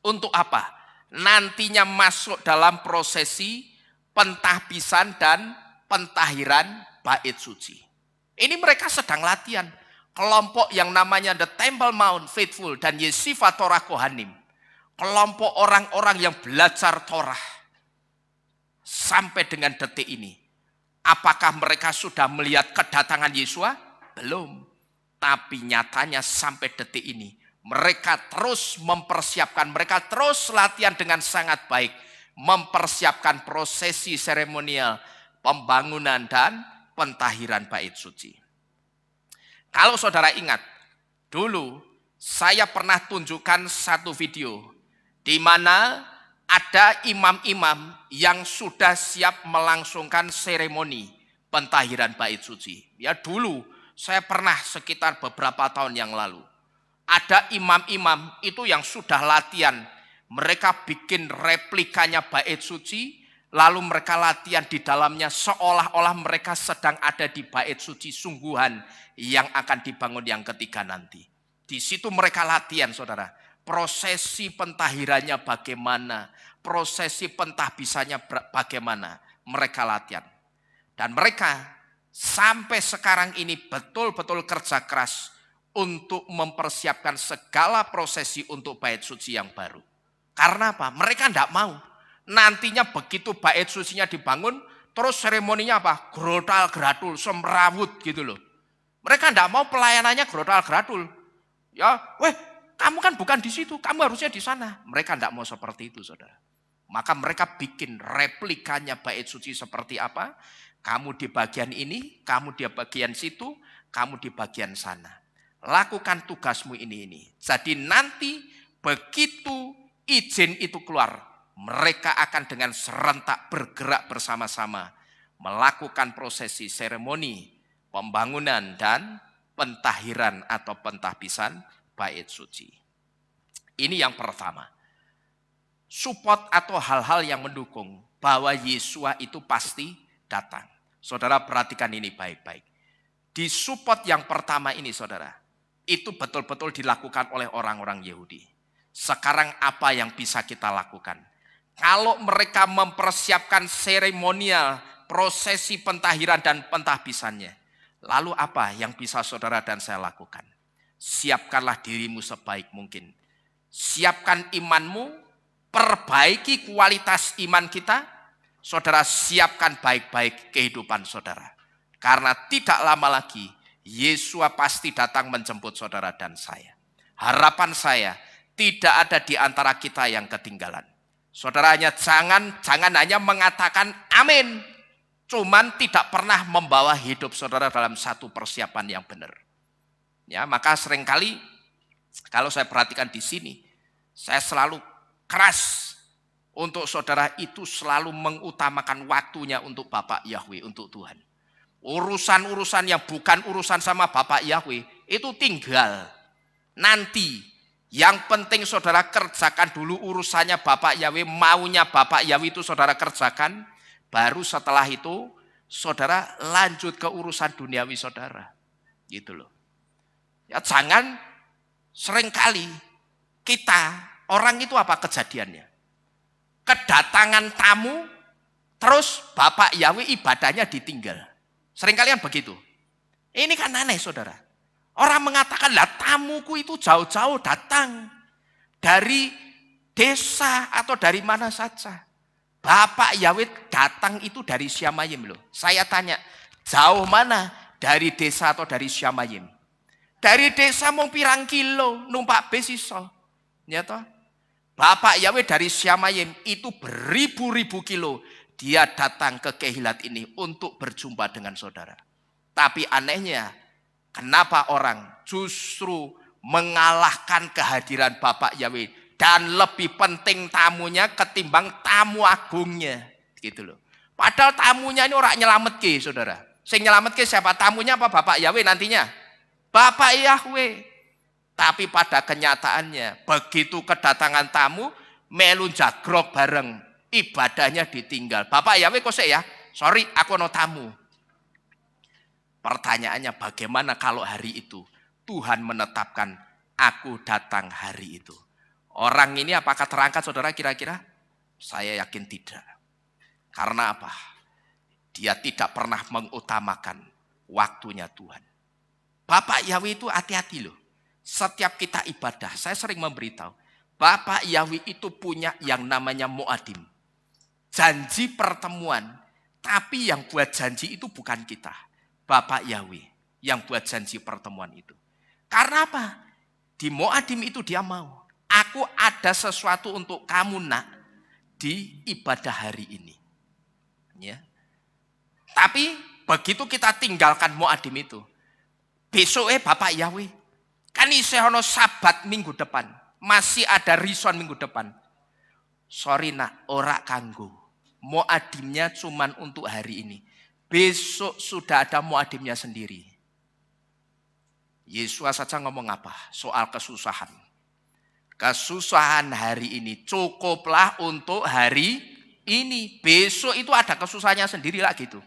untuk apa? Nantinya masuk dalam prosesi pentahbisan dan pentahiran bait suci. Ini mereka sedang latihan. Kelompok yang namanya The Temple Mount Faithful dan Yeshiva Torah Kohanim. Kelompok orang-orang yang belajar Torah. Sampai dengan detik ini. Apakah mereka sudah melihat kedatangan Yesua? Belum. Tapi nyatanya sampai detik ini. Mereka terus mempersiapkan. Mereka terus latihan dengan sangat baik. Mempersiapkan prosesi seremonial. Pembangunan dan pentahiran bait suci. Kalau saudara ingat. Dulu saya pernah tunjukkan satu video. Di mana ada imam-imam yang sudah siap melangsungkan seremoni pentahiran bait suci. Ya dulu saya pernah sekitar beberapa tahun yang lalu. Ada imam-imam itu yang sudah latihan. Mereka bikin replikanya bait suci. Lalu mereka latihan di dalamnya seolah-olah mereka sedang ada di bait suci sungguhan yang akan dibangun yang ketiga nanti. Di situ mereka latihan saudara. Prosesi pentahirannya bagaimana, prosesi pentahbisannya bagaimana, mereka latihan. Dan mereka sampai sekarang ini betul-betul kerja keras untuk mempersiapkan segala prosesi untuk bait suci yang baru. Karena apa? Mereka tidak mau. Nantinya begitu bait sucinya dibangun, terus seremoninya apa? Grotal gratul, semrawut gitu loh. Mereka tidak mau pelayanannya grotal gratul. Ya, kamu kan bukan di situ, kamu harusnya di sana. Mereka tidak mau seperti itu, saudara. Maka mereka bikin replikanya bait suci seperti apa? Kamu di bagian ini, kamu di bagian situ, kamu di bagian sana. Lakukan tugasmu ini. Jadi nanti begitu izin itu keluar, mereka akan dengan serentak bergerak bersama-sama. Melakukan prosesi seremoni, pembangunan dan pentahiran atau pentahbisan bait suci. Ini yang pertama. Support atau hal-hal yang mendukung bahwa Yesua itu pasti datang. Saudara perhatikan ini baik-baik. Di support yang pertama ini saudara, itu betul-betul dilakukan oleh orang-orang Yahudi. Sekarang apa yang bisa kita lakukan? Kalau mereka mempersiapkan seremonial, prosesi pentahiran dan pentahbisannya, lalu apa yang bisa saudara dan saya lakukan? Siapkanlah dirimu sebaik mungkin. Siapkan imanmu, perbaiki kualitas iman kita. Saudara siapkan baik-baik kehidupan saudara. Karena tidak lama lagi, Yesua pasti datang menjemput saudara dan saya. Harapan saya, tidak ada di antara kita yang ketinggalan. Saudaranya jangan hanya mengatakan amin. Cuman tidak pernah membawa hidup saudara dalam satu persiapan yang benar. Ya, maka seringkali kalau saya perhatikan di sini, saya selalu keras untuk saudara itu selalu mengutamakan waktunya untuk Bapak Yahweh, untuk Tuhan. Urusan-urusan yang bukan urusan sama Bapak Yahweh itu tinggal nanti. Yang penting saudara kerjakan dulu urusannya Bapak Yahweh, maunya Bapak Yahweh itu saudara kerjakan. Baru setelah itu saudara lanjut ke urusan duniawi saudara. Gitu loh. Ya jangan seringkali kita, orang itu apa kejadiannya? Kedatangan tamu, terus Bapak Yahweh ibadahnya ditinggal. Seringkali kan begitu. Ini kan aneh saudara. Orang mengatakan, lah tamuku itu jauh-jauh datang. Dari desa atau dari mana saja. Bapak Yahweh datang itu dari Syamayim loh. Saya tanya, jauh mana? Dari desa atau dari Syamayim? Dari desa mau pirang kilo, numpak bis iso. Ya toh? Bapak Yahweh dari Syamayim itu beribu-ribu kilo. Dia datang ke Kehilat ini untuk berjumpa dengan saudara. Tapi anehnya, kenapa orang justru mengalahkan kehadiran Bapak Yahweh? Dan lebih penting tamunya ketimbang tamu agungnya. Gitu loh. Padahal tamunya ini orang nyelamet ke, saudara. Sing nyelamet ke siapa? Tamunya apa? Bapak Yahweh nantinya. Bapak Yahweh. Tapi pada kenyataannya, begitu kedatangan tamu, melu jagrok bareng. Ibadahnya ditinggal. Bapak Yahweh kok ya? Sorry, aku no tamu. Pertanyaannya bagaimana kalau hari itu Tuhan menetapkan aku datang hari itu? Orang ini apakah terangkat saudara kira-kira? Saya yakin tidak. Karena apa? Dia tidak pernah mengutamakan waktunya Tuhan. Bapak Yahweh itu hati-hati loh. Setiap kita ibadah, saya sering memberitahu. Bapak Yahweh itu punya yang namanya Moadim. Janji pertemuan. Tapi yang buat janji itu bukan kita. Bapak Yahweh yang buat janji pertemuan itu. Karena apa? Di Moadim itu dia mau. Aku ada sesuatu untuk kamu nak di ibadah hari ini. Ya. Tapi begitu kita tinggalkan Moadim itu, besok Bapak Yahweh, kan isehono sabat minggu depan, masih ada rison minggu depan. Sorry nak, ora kanggo. Moadimnya cuman untuk hari ini. Besok sudah ada Moadimnya sendiri. Yesus saja ngomong apa? Soal kesusahan. Kesusahan hari ini cukuplah untuk hari ini. Besok itu ada kesusahannya sendiri lah gitu.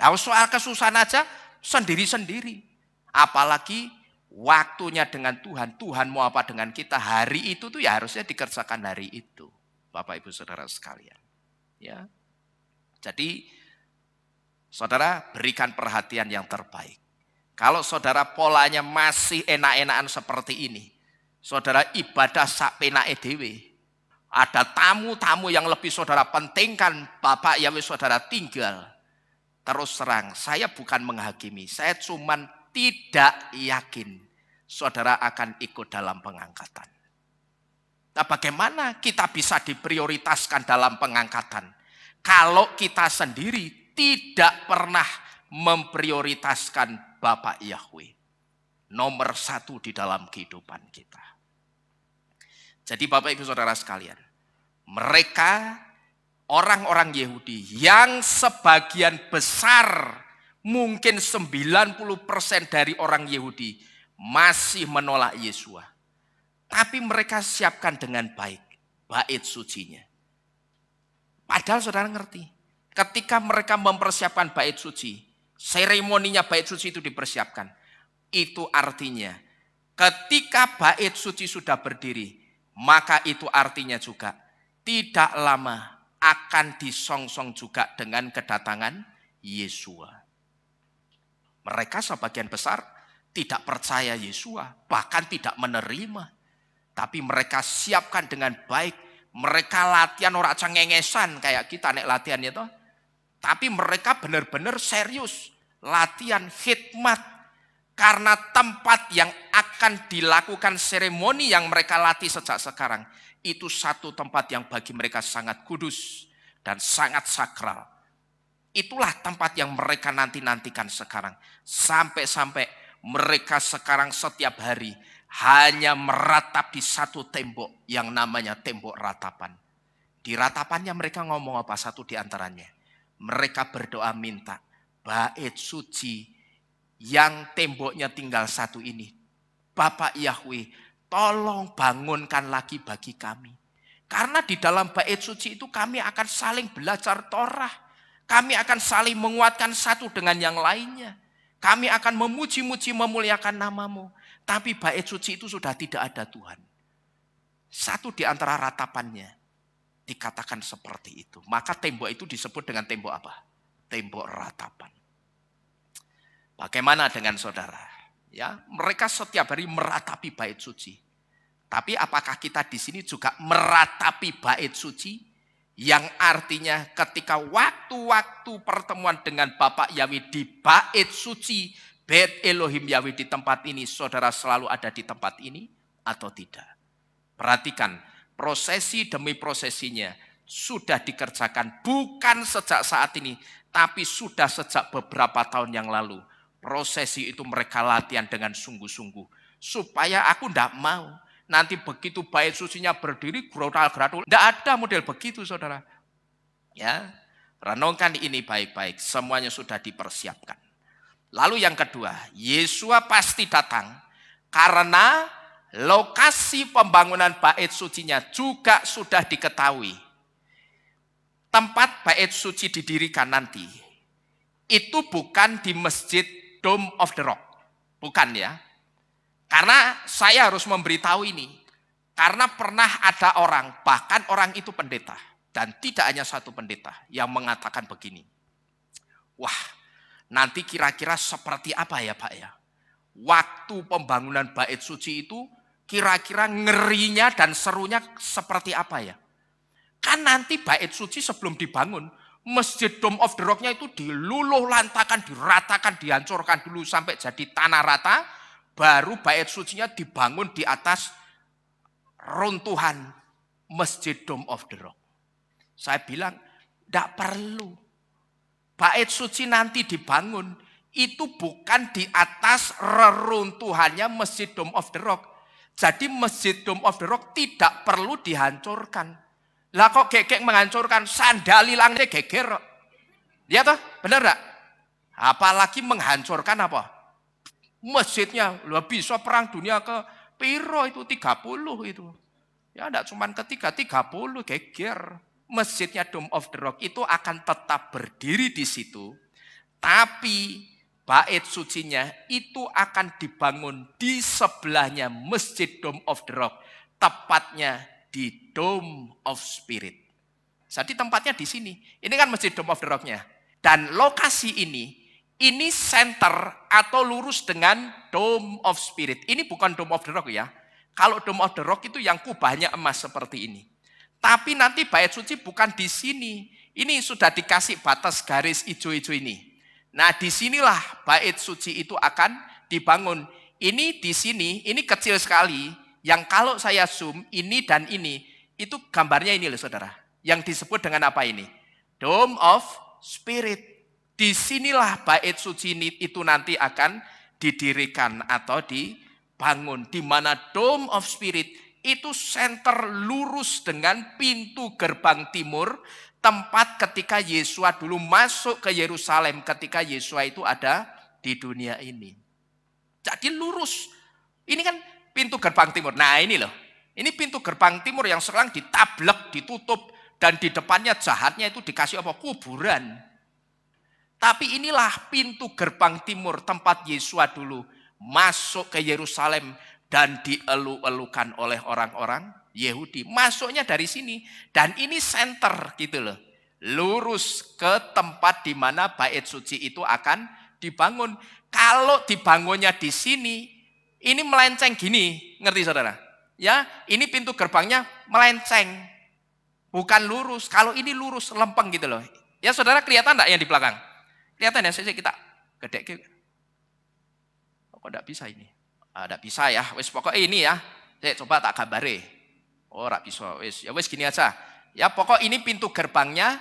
Lalu soal kesusahan aja sendiri-sendiri. Apalagi waktunya dengan Tuhan. Tuhan mau apa dengan kita hari itu tuh ya harusnya dikerjakan hari itu. Bapak Ibu Saudara sekalian. Ya. Jadi saudara berikan perhatian yang terbaik. Kalau saudara polanya masih enak-enakan seperti ini. Saudara ibadah sak penake dhewe. Ada tamu-tamu yang lebih saudara pentingkan, Bapak Yahweh saudara tinggal. Terus terang, saya bukan menghakimi, saya cuman tidak yakin saudara akan ikut dalam pengangkatan. Nah, bagaimana kita bisa diprioritaskan dalam pengangkatan? Kalau kita sendiri tidak pernah memprioritaskan Bapak Yahweh. Nomor satu di dalam kehidupan kita. Jadi Bapak Ibu Saudara sekalian, mereka orang-orang Yahudi yang sebagian besar, mungkin 90% dari orang Yahudi masih menolak Yesua. Tapi mereka siapkan dengan baik bait sucinya. Padahal saudara ngerti, ketika mereka mempersiapkan bait suci, seremoninya bait suci itu dipersiapkan. Itu artinya ketika bait suci sudah berdiri, maka itu artinya juga tidak lama akan disongsong juga dengan kedatangan Yesua. Mereka sebagian besar tidak percaya Yesua, bahkan tidak menerima. Tapi mereka siapkan dengan baik. Mereka latihan orang cengengesan kayak kita nek latihan itu. Tapi mereka benar-benar serius latihan khidmat. Karena tempat yang akan dilakukan seremoni yang mereka latih sejak sekarang. Itu satu tempat yang bagi mereka sangat kudus dan sangat sakral. Itulah tempat yang mereka nanti-nantikan sekarang. Sampai-sampai mereka sekarang setiap hari hanya meratap di satu tembok yang namanya tembok ratapan. Di ratapannya mereka ngomong apa satu di antaranya. Mereka berdoa minta bait suci yang temboknya tinggal satu ini. Bapak Yahweh, tolong bangunkan lagi bagi kami. Karena di dalam bait suci itu kami akan saling belajar Torah. Kami akan saling menguatkan satu dengan yang lainnya. Kami akan memuji-muji memuliakan namamu. Tapi bait suci itu sudah tidak ada Tuhan. Satu di antara ratapannya dikatakan seperti itu. Maka tembok itu disebut dengan tembok apa? Tembok ratapan. Bagaimana dengan saudara? Ya, mereka setiap hari meratapi bait suci. Tapi apakah kita di sini juga meratapi bait suci Yang artinya ketika waktu-waktu pertemuan dengan Bapak Yahweh di bait suci, Bait Elohim Yahweh di tempat ini, saudara selalu ada di tempat ini atau tidak? Perhatikan, prosesi demi prosesinya sudah dikerjakan bukan sejak saat ini, tapi sudah sejak beberapa tahun yang lalu. Prosesi itu mereka latihan dengan sungguh-sungguh. Supaya aku tidak mau. Nanti begitu bait sucinya berdiri, geradul. Tidak ada model begitu, saudara. Ya, renungkan ini baik-baik. Semuanya sudah dipersiapkan. Lalu yang kedua, Yesua pasti datang karena lokasi pembangunan bait sucinya juga sudah diketahui. Tempat bait suci didirikan nanti itu bukan di Masjid Dome of the Rock. Bukan ya. Karena saya harus memberitahu ini. Karena pernah ada orang, bahkan orang itu pendeta. Dan tidak hanya satu pendeta yang mengatakan begini. Wah, nanti kira-kira seperti apa ya Pak ya? Waktu pembangunan bait suci itu kira-kira ngerinya dan serunya seperti apa ya? Kan nanti bait suci sebelum dibangun, Masjid Dome of the Rock-nya itu diluluh lantakan, diratakan, dihancurkan dulu sampai jadi tanah rata. Baru bait sucinya dibangun di atas runtuhan Masjid Dome of the Rock. Saya bilang, tidak perlu. Bait suci nanti dibangun, itu bukan di atas reruntuhannya Masjid Dome of the Rock. Jadi Masjid Dome of the Rock tidak perlu dihancurkan. Lah kok gegek menghancurkan, sandal hilangnya geger. Ya toh, benar enggak? Apalagi menghancurkan apa? Masjidnya, lebih bisa perang dunia ke piro itu 30 itu. Ya enggak cuma ketiga, 30 geger. Masjidnya Dome of the Rock itu akan tetap berdiri di situ. Tapi bait sucinya itu akan dibangun di sebelahnya Masjid Dome of the Rock. Tepatnya di Dome of Spirit. Jadi tempatnya di sini. Ini kan Masjid Dome of the Rock-nya. Dan lokasi ini center atau lurus dengan Dome of Spirit. Ini bukan Dome of the Rock ya. Kalau Dome of the Rock itu yang kubahnya emas seperti ini. Tapi nanti bait suci bukan di sini. Ini sudah dikasih batas garis hijau-hijau ini. Nah disinilah bait suci itu akan dibangun. Ini di sini, ini kecil sekali. Yang kalau saya zoom, ini dan ini, itu gambarnya ini loh saudara. Yang disebut dengan apa ini? Dome of Spirit. Disinilah bait suci itu nanti akan didirikan atau dibangun. Di mana Dome of Spirit itu center lurus dengan pintu gerbang timur. Tempat ketika Yesua dulu masuk ke Yerusalem ketika Yesua itu ada di dunia ini. Jadi lurus. Ini kan pintu gerbang timur. Nah ini loh. Ini pintu gerbang timur yang sekarang ditablek, ditutup. Dan di depannya jahatnya itu dikasih apa? Kuburan. Tapi inilah pintu gerbang timur tempat Yesua dulu masuk ke Yerusalem dan dielu-elukan oleh orang-orang Yahudi. Masuknya dari sini. Dan ini center gitu loh. Lurus ke tempat di mana bait suci itu akan dibangun. Kalau dibangunnya di sini, ini melenceng gini. Ngerti saudara? Ya, ini pintu gerbangnya melenceng. Bukan lurus. Kalau ini lurus, lempeng gitu loh. Ya saudara kelihatan enggak yang di belakang? Kelihatan ya, saya kita gede. Kok enggak bisa ini? Enggak bisa ya. Wes pokoknya ini ya. Saya coba tak gambare. Oh, enggak bisa. Wes ya wes gini aja. Ya pokok ini pintu gerbangnya,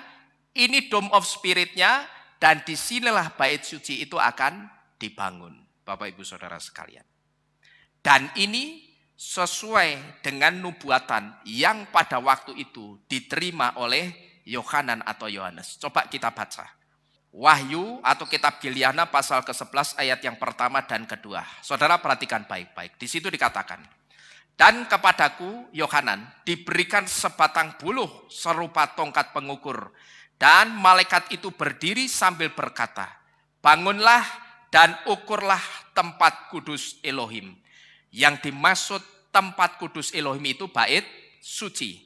ini Dome of Spirit-nya, dan disinilah bait suci itu akan dibangun. Bapak Ibu Saudara sekalian. Dan ini sesuai dengan nubuatan yang pada waktu itu diterima oleh Yohanan atau Yohanes. Coba kita baca. Wahyu atau kitab Giliana pasal ke-11 ayat yang pertama dan kedua. Saudara perhatikan baik-baik. Di situ dikatakan, dan kepadaku Yohanan diberikan sebatang buluh serupa tongkat pengukur. Dan malaikat itu berdiri sambil berkata, bangunlah dan ukurlah tempat kudus Elohim. Yang dimaksud tempat kudus Elohim itu bait suci.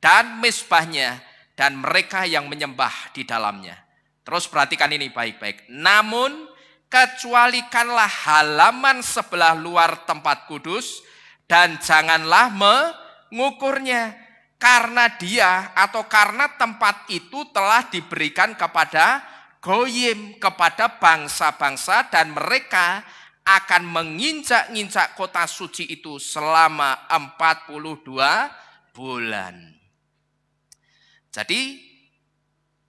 Dan mezbahnya dan mereka yang menyembah di dalamnya. Terus perhatikan ini baik-baik. Namun kecualikanlah halaman sebelah luar tempat kudus dan janganlah mengukurnya. karena dia atau karena tempat itu telah diberikan kepada goyim, kepada bangsa-bangsa, dan mereka akan menginjak-injak kota suci itu selama 42 bulan. Jadi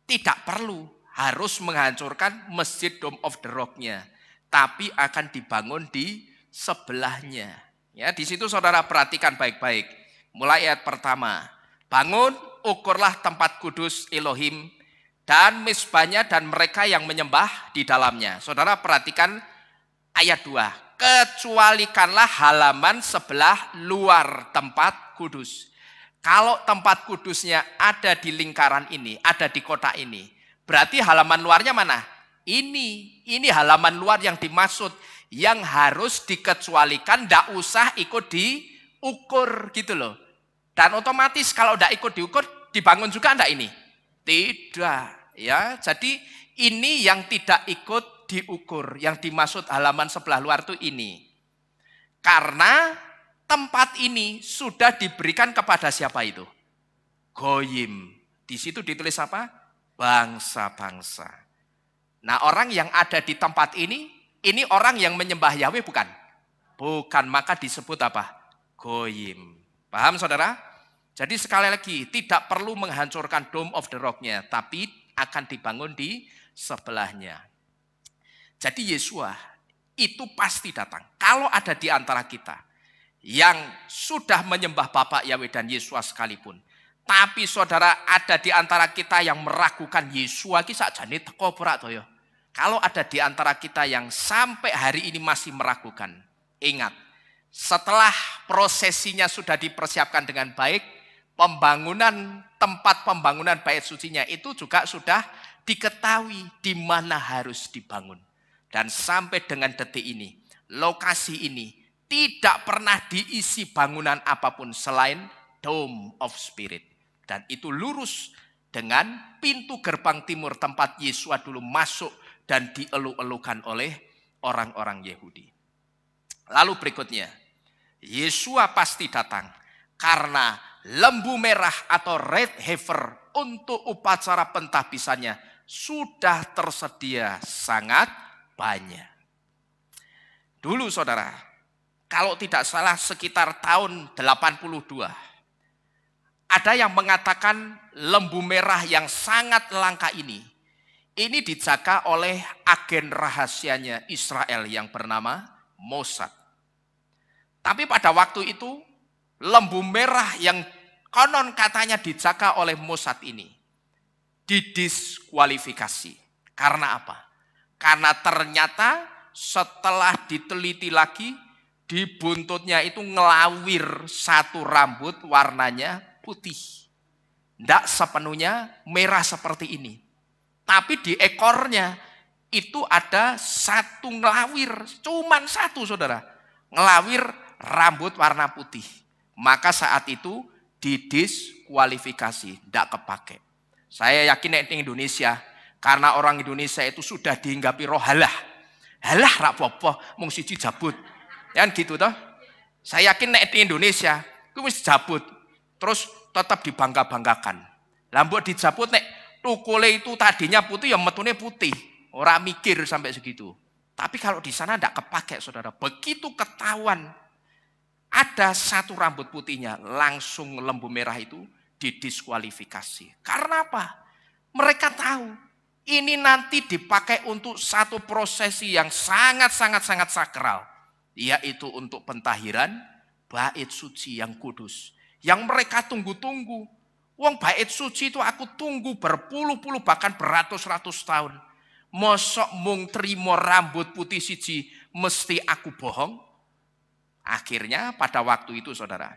tidak perlu harus menghancurkan Masjid Dome of the Rock-nya, tapi akan dibangun di sebelahnya. Ya, di situ saudara perhatikan baik-baik. Mulai ayat pertama. Bangun, ukurlah tempat kudus Elohim dan misbahnya dan mereka yang menyembah di dalamnya. Saudara perhatikan ayat 2. Kecualikanlah halaman sebelah luar tempat kudus. Kalau tempat kudusnya ada di lingkaran ini, ada di kota ini, berarti halaman luarnya mana? Ini halaman luar yang dimaksud, yang harus dikecualikan, tidak usah ikut diukur gitu loh. Dan otomatis kalau tidak ikut diukur, dibangun juga enggak ini? Tidak, ya. Jadi ini yang tidak ikut diukur, yang dimaksud halaman sebelah luar itu ini. Karena tempat ini sudah diberikan kepada siapa itu? Goyim. Di situ ditulis apa? Bangsa-bangsa. Nah, orang yang ada di tempat ini orang yang menyembah Yahweh bukan? Bukan, maka disebut apa? Goyim. Paham saudara? Jadi sekali lagi, tidak perlu menghancurkan Dome of the Rock-nya, tapi akan dibangun di sebelahnya. Jadi Yesua itu pasti datang. Kalau ada di antara kita yang sudah menyembah Bapa Yahweh dan Yesua sekalipun, tapi saudara ada di antara kita yang meragukan Yesua ki sakjane teko ora to ya. Kalau ada di antara kita yang sampai hari ini masih meragukan, ingat, setelah prosesinya sudah dipersiapkan dengan baik, tempat pembangunan bait sucinya itu juga sudah diketahui di mana harus dibangun. Dan sampai dengan detik ini, lokasi ini tidak pernah diisi bangunan apapun selain Dome of Spirit. Dan itu lurus dengan pintu gerbang timur tempat Yesua dulu masuk dan dielu-elukan oleh orang-orang Yahudi. Lalu berikutnya, Yesua pasti datang karena lembu merah atau red heifer untuk upacara pentahbisannya sudah tersedia sangat banyak. Dulu saudara, kalau tidak salah sekitar tahun 82, ada yang mengatakan lembu merah yang sangat langka ini dijaga oleh agen rahasianya Israel yang bernama Mossad. Tapi pada waktu itu, lembu merah yang konon katanya dijaga oleh Mossad ini didiskualifikasi. Karena apa? Karena ternyata setelah diteliti lagi, di buntutnya itu ngelawir satu rambut warnanya putih. Tidak sepenuhnya merah seperti ini. Tapi di ekornya itu ada satu ngelawir, cuman satu saudara. Ngelawir rambut warna putih. Maka saat itu didiskualifikasi, tidak kepake. Saya yakin di Indonesia, karena orang Indonesia itu sudah dihinggapi roh halah. Halah rak popo, mung siji jabut. Ya gitu toh. Saya yakin di Indonesia, itu mesti jabut. Terus tetap dibangga-banggakan. Lambok dijabut nek tukule itu tadinya putih, ya metune putih. Orang mikir sampai segitu. Tapi kalau di sana tidak kepake saudara. Begitu ketahuan ada satu rambut putihnya, langsung lembu merah itu didiskualifikasi. Karena apa? Mereka tahu ini nanti dipakai untuk satu prosesi yang sangat sakral, yaitu untuk pentahiran bait suci yang kudus, yang mereka tunggu-tunggu. Wong bait suci itu aku tunggu berpuluh-puluh bahkan beratus-ratus tahun. Mosok mung trimo rambut putih siji mesti aku bohong. Akhirnya pada waktu itu saudara,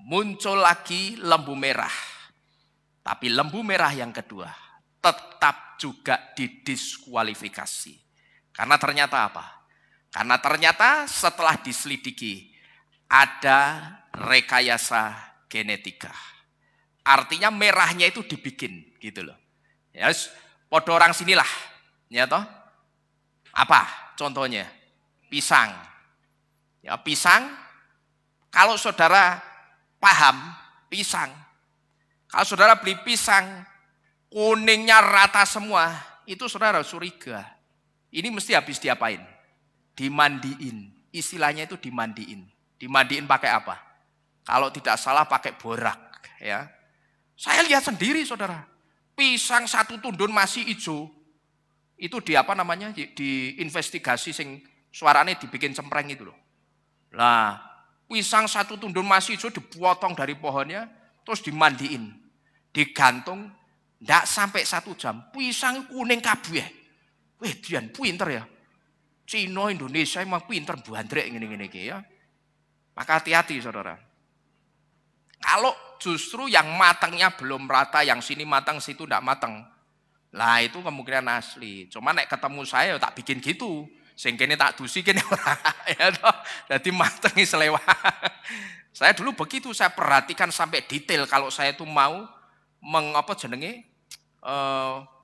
muncul lagi lembu merah. Tapi lembu merah yang kedua tetap juga didiskualifikasi. Karena ternyata apa? Karena ternyata setelah diselidiki ada rekayasa genetika. Artinya merahnya itu dibikin gitu loh. Ya, podo orang sinilah. Ya toh? Apa contohnya? Pisang. Ya, pisang kalau saudara paham, pisang. Kalau saudara beli pisang, kuningnya rata semua, itu saudara curiga. Ini mesti habis diapain? Dimandiin. Istilahnya itu dimandiin. Dimandiin pakai apa? Kalau tidak salah pakai borak. Ya. Saya lihat sendiri saudara, pisang satu tundun masih hijau. Itu di apa namanya? Di investigasi sing suaranya dibikin cempreng itu loh. Lah, pisang satu tundun masih hijau dipotong dari pohonnya, terus dimandiin, digantung, ndak sampai 1 jam, pisang kuning kabeh. Wih, Dian pinter ya. Cina Indonesia emang pinter bandrek gini-gini ya. Maka hati-hati saudara. Kalau justru yang matangnya belum rata, yang sini matang, situ ndak matang. Lah itu kemungkinan asli. Cuma nek ketemu saya tak bikin gitu. Sing kene tak dusi kene ora ya toh. Dadi matengi selewat. Saya dulu begitu, saya perhatikan sampai detail kalau saya itu mau mengapa jenenge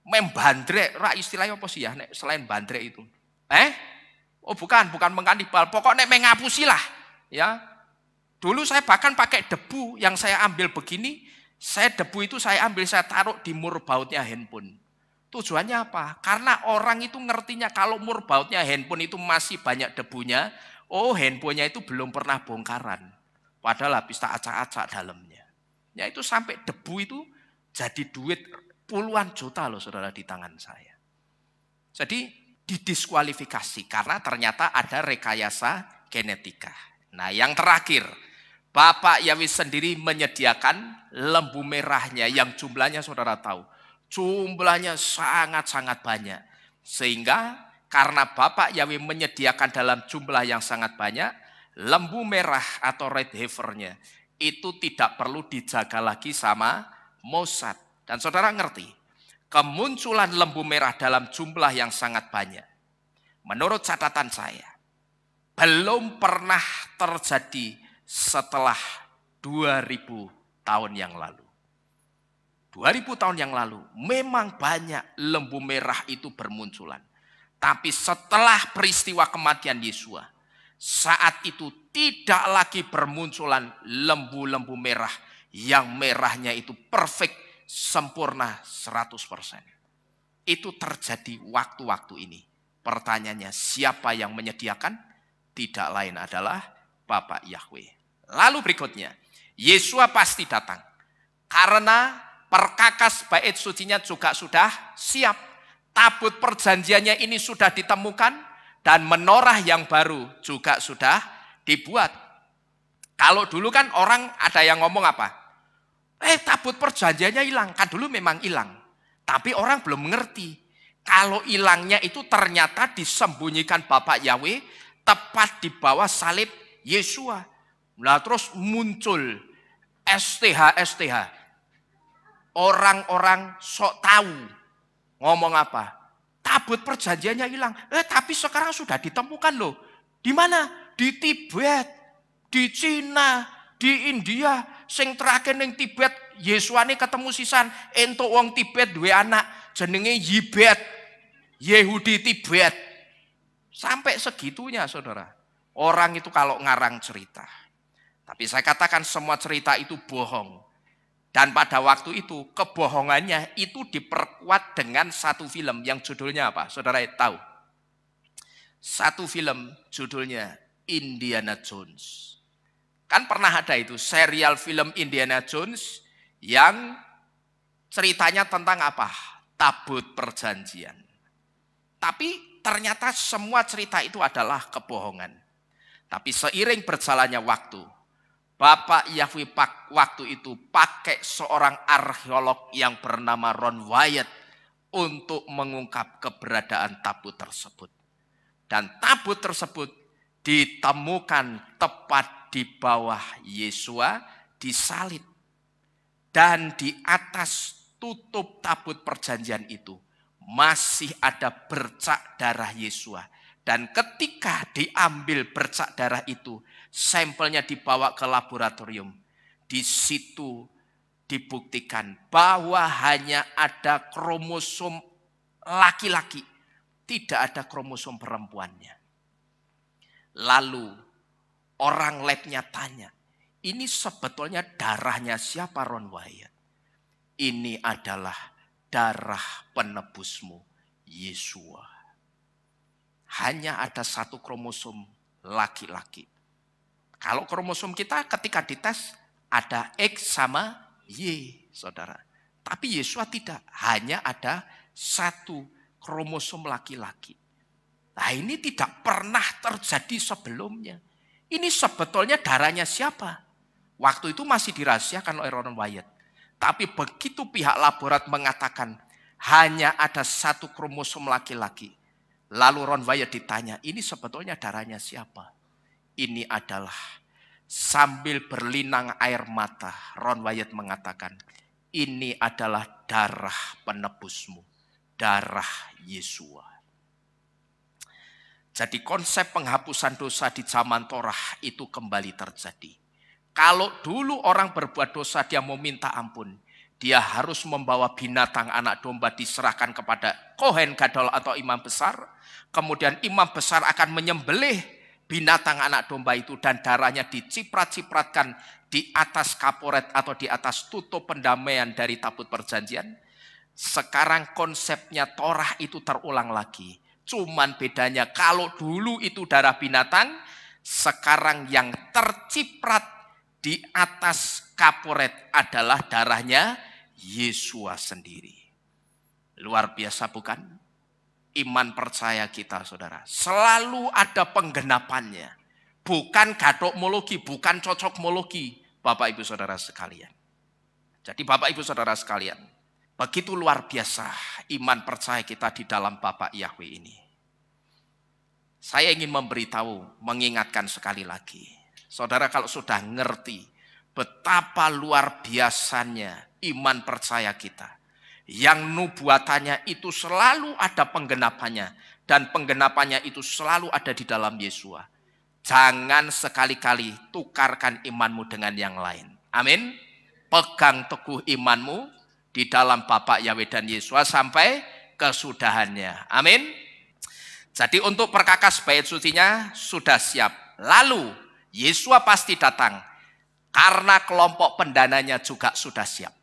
membandrek, ra istilahnya apa sih ya nek selain bandrek itu. Oh bukan mengkanibal. Pokoknya mengapusi lah ya. Dulu saya bahkan pakai debu yang saya ambil begini, debu itu saya ambil, saya taruh di murbautnya handphone. Tujuannya apa? Karena orang itu ngertinya kalau murbautnya handphone itu masih banyak debunya, oh handphonenya itu belum pernah bongkaran. Padahal habis tak acak-acak dalamnya. Ya itu sampai debu itu jadi duit puluhan juta loh saudara di tangan saya. Jadi didiskualifikasi karena ternyata ada rekayasa genetika. Nah yang terakhir, Bapak Yahweh sendiri menyediakan lembu merahnya yang jumlahnya saudara tahu. Jumlahnya sangat-sangat banyak. Sehingga karena Bapak Yahweh menyediakan dalam jumlah yang sangat banyak, lembu merah atau red heifernya itu tidak perlu dijaga lagi sama Mossad. Dan saudara ngerti, kemunculan lembu merah dalam jumlah yang sangat banyak, menurut catatan saya, belum pernah terjadi setelah 2000 tahun yang lalu. 2000 tahun yang lalu memang banyak lembu merah itu bermunculan. Tapi setelah peristiwa kematian Yesua, saat itu tidak lagi bermunculan lembu-lembu merah yang merahnya itu perfect, sempurna 100%. Itu terjadi waktu-waktu ini. Pertanyaannya, siapa yang menyediakan? Tidak lain adalah Bapak Yahweh. Lalu berikutnya, Yesua pasti datang. Karena perkakas bait sucinya juga sudah siap. Tabut perjanjiannya ini sudah ditemukan. Dan menorah yang baru juga sudah dibuat. Kalau dulu kan orang ada yang ngomong apa? Tabut perjanjiannya hilang. Kan dulu memang hilang. Tapi orang belum mengerti. Kalau hilangnya itu ternyata disembunyikan Bapak Yahweh tepat di bawah salib Yesua. Nah terus muncul STH. Orang-orang sok tahu ngomong apa? Tabut perjanjiannya hilang. Tapi sekarang sudah ditemukan loh. Di mana? Di Tibet, di Cina, di India. Sing terakhir ning Tibet, Yesuane ketemu sisan entuk wong Tibet duwe anak jenenge Yibet. Yehudi Tibet. Sampai segitunya saudara. Orang itu kalau ngarang cerita. Tapi saya katakan semua cerita itu bohong. Dan pada waktu itu kebohongannya itu diperkuat dengan satu film yang judulnya apa? Saudara tahu? Satu film judulnya Indiana Jones. Kan pernah ada itu serial film Indiana Jones yang ceritanya tentang apa? Tabut perjanjian. Tapi ternyata semua cerita itu adalah kebohongan. Tapi seiring berjalannya waktu, Bapak Yahweh waktu itu pakai seorang arkeolog yang bernama Ron Wyatt untuk mengungkap keberadaan tabut tersebut. Dan tabut tersebut ditemukan tepat di bawah Yesua disalib. Dan di atas tutup tabut perjanjian itu masih ada bercak darah Yesua. Dan ketika diambil bercak darah itu, sampelnya dibawa ke laboratorium. Di situ dibuktikan bahwa hanya ada kromosom laki-laki, tidak ada kromosom perempuannya. Lalu orang labnya tanya, Ini sebetulnya darahnya siapa, Ron Wyatt? Ini adalah darah penebusmu, Yesua. Hanya ada satu kromosom laki-laki. Kalau kromosom kita ketika dites ada X sama Y, saudara. Tapi Yesua tidak, hanya ada satu kromosom laki-laki. Nah, ini tidak pernah terjadi sebelumnya. Ini sebetulnya darahnya siapa? Waktu itu masih dirahasiakan oleh Ron Wyatt. Tapi begitu pihak laborat mengatakan hanya ada satu kromosom laki-laki. Lalu Ron Wyatt ditanya, ini sebetulnya darahnya siapa? Ini adalah, sambil berlinang air mata, Ron Wyatt mengatakan, ini adalah darah penebusmu, darah Yesua. Jadi konsep penghapusan dosa di zaman Torah itu kembali terjadi. Kalau dulu orang berbuat dosa dia mau minta ampun, dia harus membawa binatang anak domba diserahkan kepada Kohen Gadol atau imam besar. Kemudian imam besar akan menyembelih binatang anak domba itu dan darahnya diciprat-cipratkan di atas kaporet atau di atas tutup pendamaian dari tabut perjanjian. Sekarang konsepnya Torah itu terulang lagi. Cuman bedanya kalau dulu itu darah binatang, sekarang yang terciprat di atas kaporet adalah darahnya Yesua sendiri. Luar biasa bukan? Iman percaya kita, saudara, selalu ada penggenapannya. Bukan gadokmologi, bukan cocokmologi, Bapak Ibu Saudara sekalian. Jadi Bapak Ibu Saudara sekalian, begitu luar biasa iman percaya kita di dalam Bapak Yahweh ini. Saya ingin memberitahu, mengingatkan sekali lagi. Saudara kalau sudah ngerti betapa luar biasanya iman percaya kita, yang nubuatannya itu selalu ada penggenapannya, dan penggenapannya itu selalu ada di dalam Yesua. Jangan sekali-kali tukarkan imanmu dengan yang lain. Amin. Pegang teguh imanmu di dalam Bapa Yahweh dan Yesua sampai kesudahannya. Amin. Jadi untuk perkakas bait sucinya sudah siap. Lalu Yesua pasti datang karena kelompok pendananya juga sudah siap.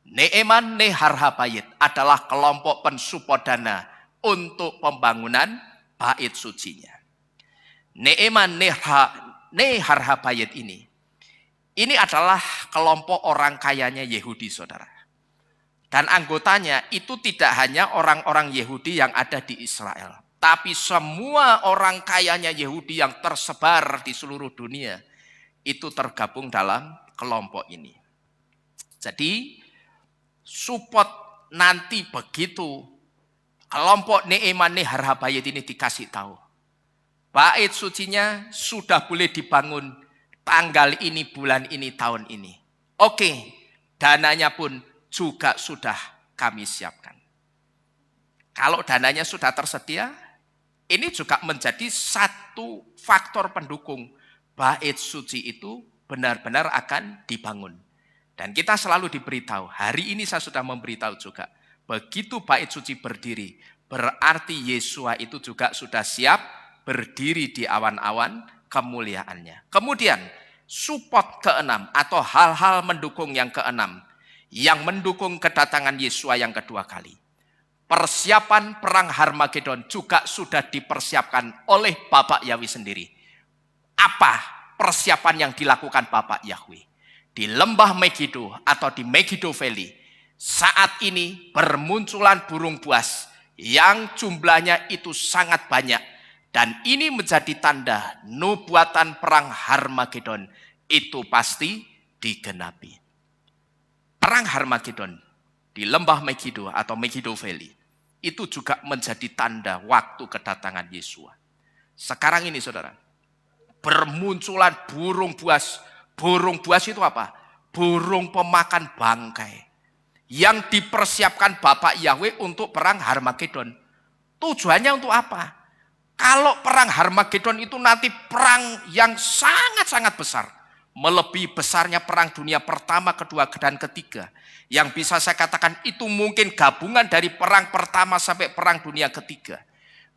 Neeman Neharhabayit adalah kelompok pensupport dana untuk pembangunan bait sucinya. Neeman Neharhabayit ini adalah kelompok orang kayanya Yehudi, saudara. Dan anggotanya itu tidak hanya orang-orang Yehudi yang ada di Israel, tapi semua orang kayanya Yehudi yang tersebar di seluruh dunia itu tergabung dalam kelompok ini. Jadi support nanti begitu kelompok Neeman Neharhabayit ini dikasih tahu, bait sucinya sudah boleh dibangun tanggal ini, bulan ini, tahun ini. Oke, dananya pun juga sudah kami siapkan. Kalau dananya sudah tersedia, ini juga menjadi satu faktor pendukung bait suci itu benar-benar akan dibangun. Dan kita selalu diberitahu, hari ini saya sudah memberitahu juga, begitu bait suci berdiri, berarti Yesua itu juga sudah siap berdiri di awan-awan kemuliaannya. Kemudian support keenam atau hal-hal mendukung yang keenam, yang mendukung kedatangan Yesua yang kedua kali. Persiapan perang Harmagedon juga sudah dipersiapkan oleh Bapak Yahweh sendiri. Apa persiapan yang dilakukan Bapak Yahweh? Di lembah Megiddo atau di Megiddo Valley, saat ini bermunculan burung buas yang jumlahnya itu sangat banyak. Dan ini menjadi tanda nubuatan perang Harmagedon itu pasti digenapi. Perang Harmagedon di lembah Megiddo atau Megiddo Valley itu juga menjadi tanda waktu kedatangan Yesua. Sekarang ini saudara, bermunculan burung buas. Burung buas itu apa? Burung pemakan bangkai yang dipersiapkan Bapak Yahweh untuk perang Harmagedon. Tujuannya untuk apa? Kalau perang Harmagedon itu nanti perang yang sangat-sangat besar, melebihi besarnya perang dunia pertama, kedua, dan ketiga. Yang bisa saya katakan itu mungkin gabungan dari perang pertama sampai perang dunia ketiga.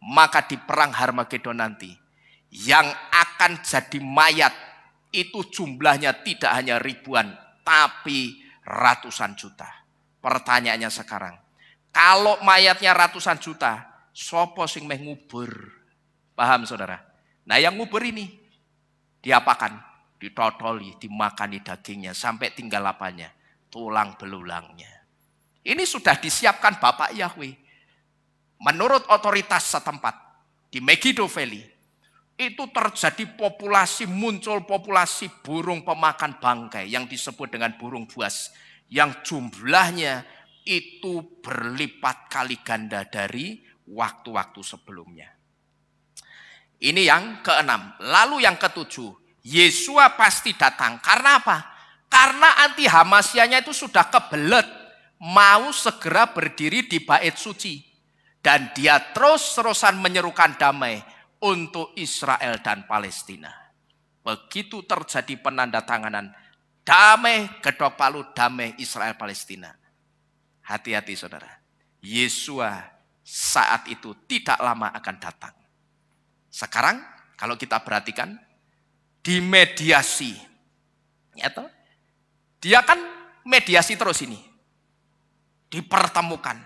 Maka di perang Harmagedon nanti, yang akan jadi mayat itu jumlahnya tidak hanya ribuan, tapi ratusan juta. Pertanyaannya sekarang, kalau mayatnya ratusan juta, sopo sing meh ngubur? Paham saudara? Nah yang ngubur ini, diapakan? Ditotoli, dimakani dagingnya, sampai tinggal apanya? Tulang belulangnya. Ini sudah disiapkan Bapak Yahweh. Menurut otoritas setempat, di Megiddo Valley, itu terjadi muncul populasi burung pemakan bangkai yang disebut dengan burung buas. Yang jumlahnya itu berlipat kali ganda dari waktu-waktu sebelumnya. Ini yang keenam. Lalu yang ketujuh, Yesua pasti datang. Karena apa? Karena anti Hamasianya itu sudah kebelet, mau segera berdiri di bait suci. Dan dia terus-terusan menyerukan damai untuk Israel dan Palestina. Begitu terjadi penandatanganan damai Gedok Palu, damai Israel Palestina. Hati-hati saudara. Yesua saat itu tidak lama akan datang. Sekarang kalau kita perhatikan di mediasi, ya toh? Dia kan mediasi terus ini. Dipertemukan,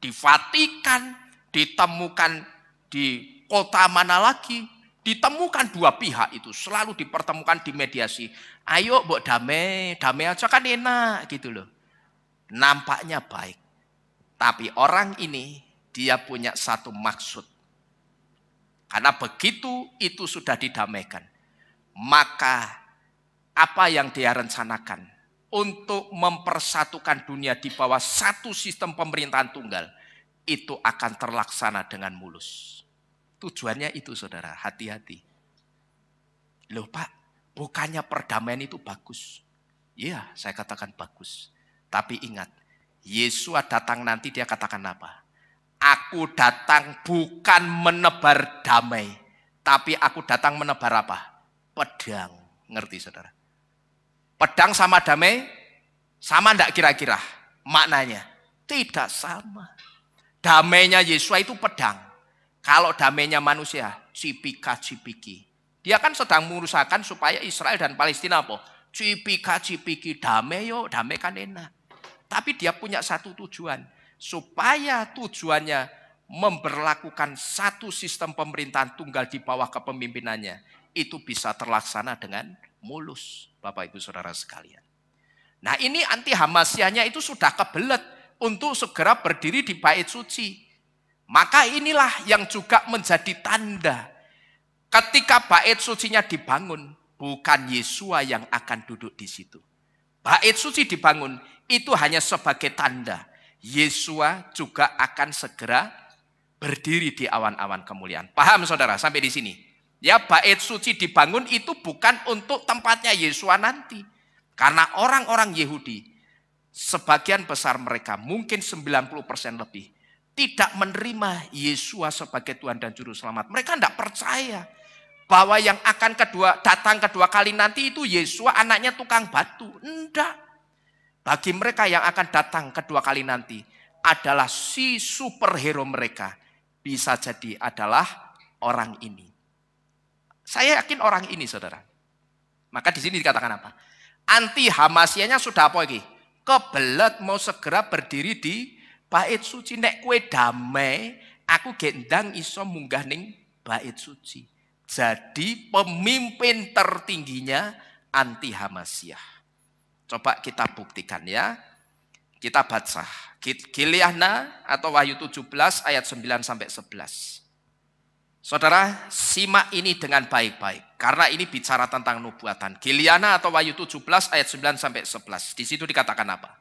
di Vatikan, ditemukan di kota mana lagi, ditemukan dua pihak itu selalu dipertemukan di mediasi. Ayo mbok damai aja kan enak gitu loh. Nampaknya baik. Tapi orang ini dia punya satu maksud. Karena begitu itu sudah didamaikan, maka apa yang dia rencanakan untuk mempersatukan dunia di bawah satu sistem pemerintahan tunggal itu akan terlaksana dengan mulus. Tujuannya itu saudara, hati-hati. Loh Pak, bukannya perdamaian itu bagus? Iya, saya katakan bagus. Tapi ingat, Yesus datang nanti dia katakan apa? Aku datang bukan menebar damai, tapi aku datang menebar apa? Pedang. Ngerti saudara? Pedang sama damai, sama enggak kira-kira maknanya? Tidak sama. Damainya Yesus itu pedang. Kalau damainya manusia, cipika-cipiki. Dia kan sedang mengusahakan supaya Israel dan Palestina apa? Cipika-cipiki, damai yuk, damai kan enak. Tapi dia punya satu tujuan. Supaya tujuannya memberlakukan satu sistem pemerintahan tunggal di bawah kepemimpinannya. Itu bisa terlaksana dengan mulus, Bapak Ibu Saudara sekalian. Nah ini anti Hamasianya itu sudah kebelet untuk segera berdiri di bait suci. Maka inilah yang juga menjadi tanda. Ketika bait sucinya dibangun, bukan Yesua yang akan duduk di situ. Bait suci dibangun, itu hanya sebagai tanda. Yesua juga akan segera berdiri di awan-awan kemuliaan. Paham saudara sampai di sini? Ya, bait suci dibangun itu bukan untuk tempatnya Yesua nanti. Karena orang-orang Yahudi, sebagian besar mereka, mungkin 90% lebih, tidak menerima Yesua sebagai Tuhan dan Juru Selamat. Mereka tidak percaya bahwa yang akan datang kedua kali nanti itu Yesua anaknya tukang batu. Tidak. Bagi mereka yang akan datang kedua kali nanti adalah si superhero mereka. Bisa jadi adalah orang ini. Saya yakin orang ini saudara. Maka di sini dikatakan apa? Anti Hamasianya sudah apa lagi? Kebelet mau segera berdiri di bait suci. Nek kue damai, aku gendang iso munggah ning bait suci. Jadi pemimpin tertingginya anti Hamasiah. Coba kita buktikan ya. Kita baca Giliana atau Wahyu 17 ayat 9 sampai 11. Saudara, simak ini dengan baik-baik karena ini bicara tentang nubuatan. Giliana atau Wahyu 17 ayat 9 sampai 11. Di situ dikatakan apa?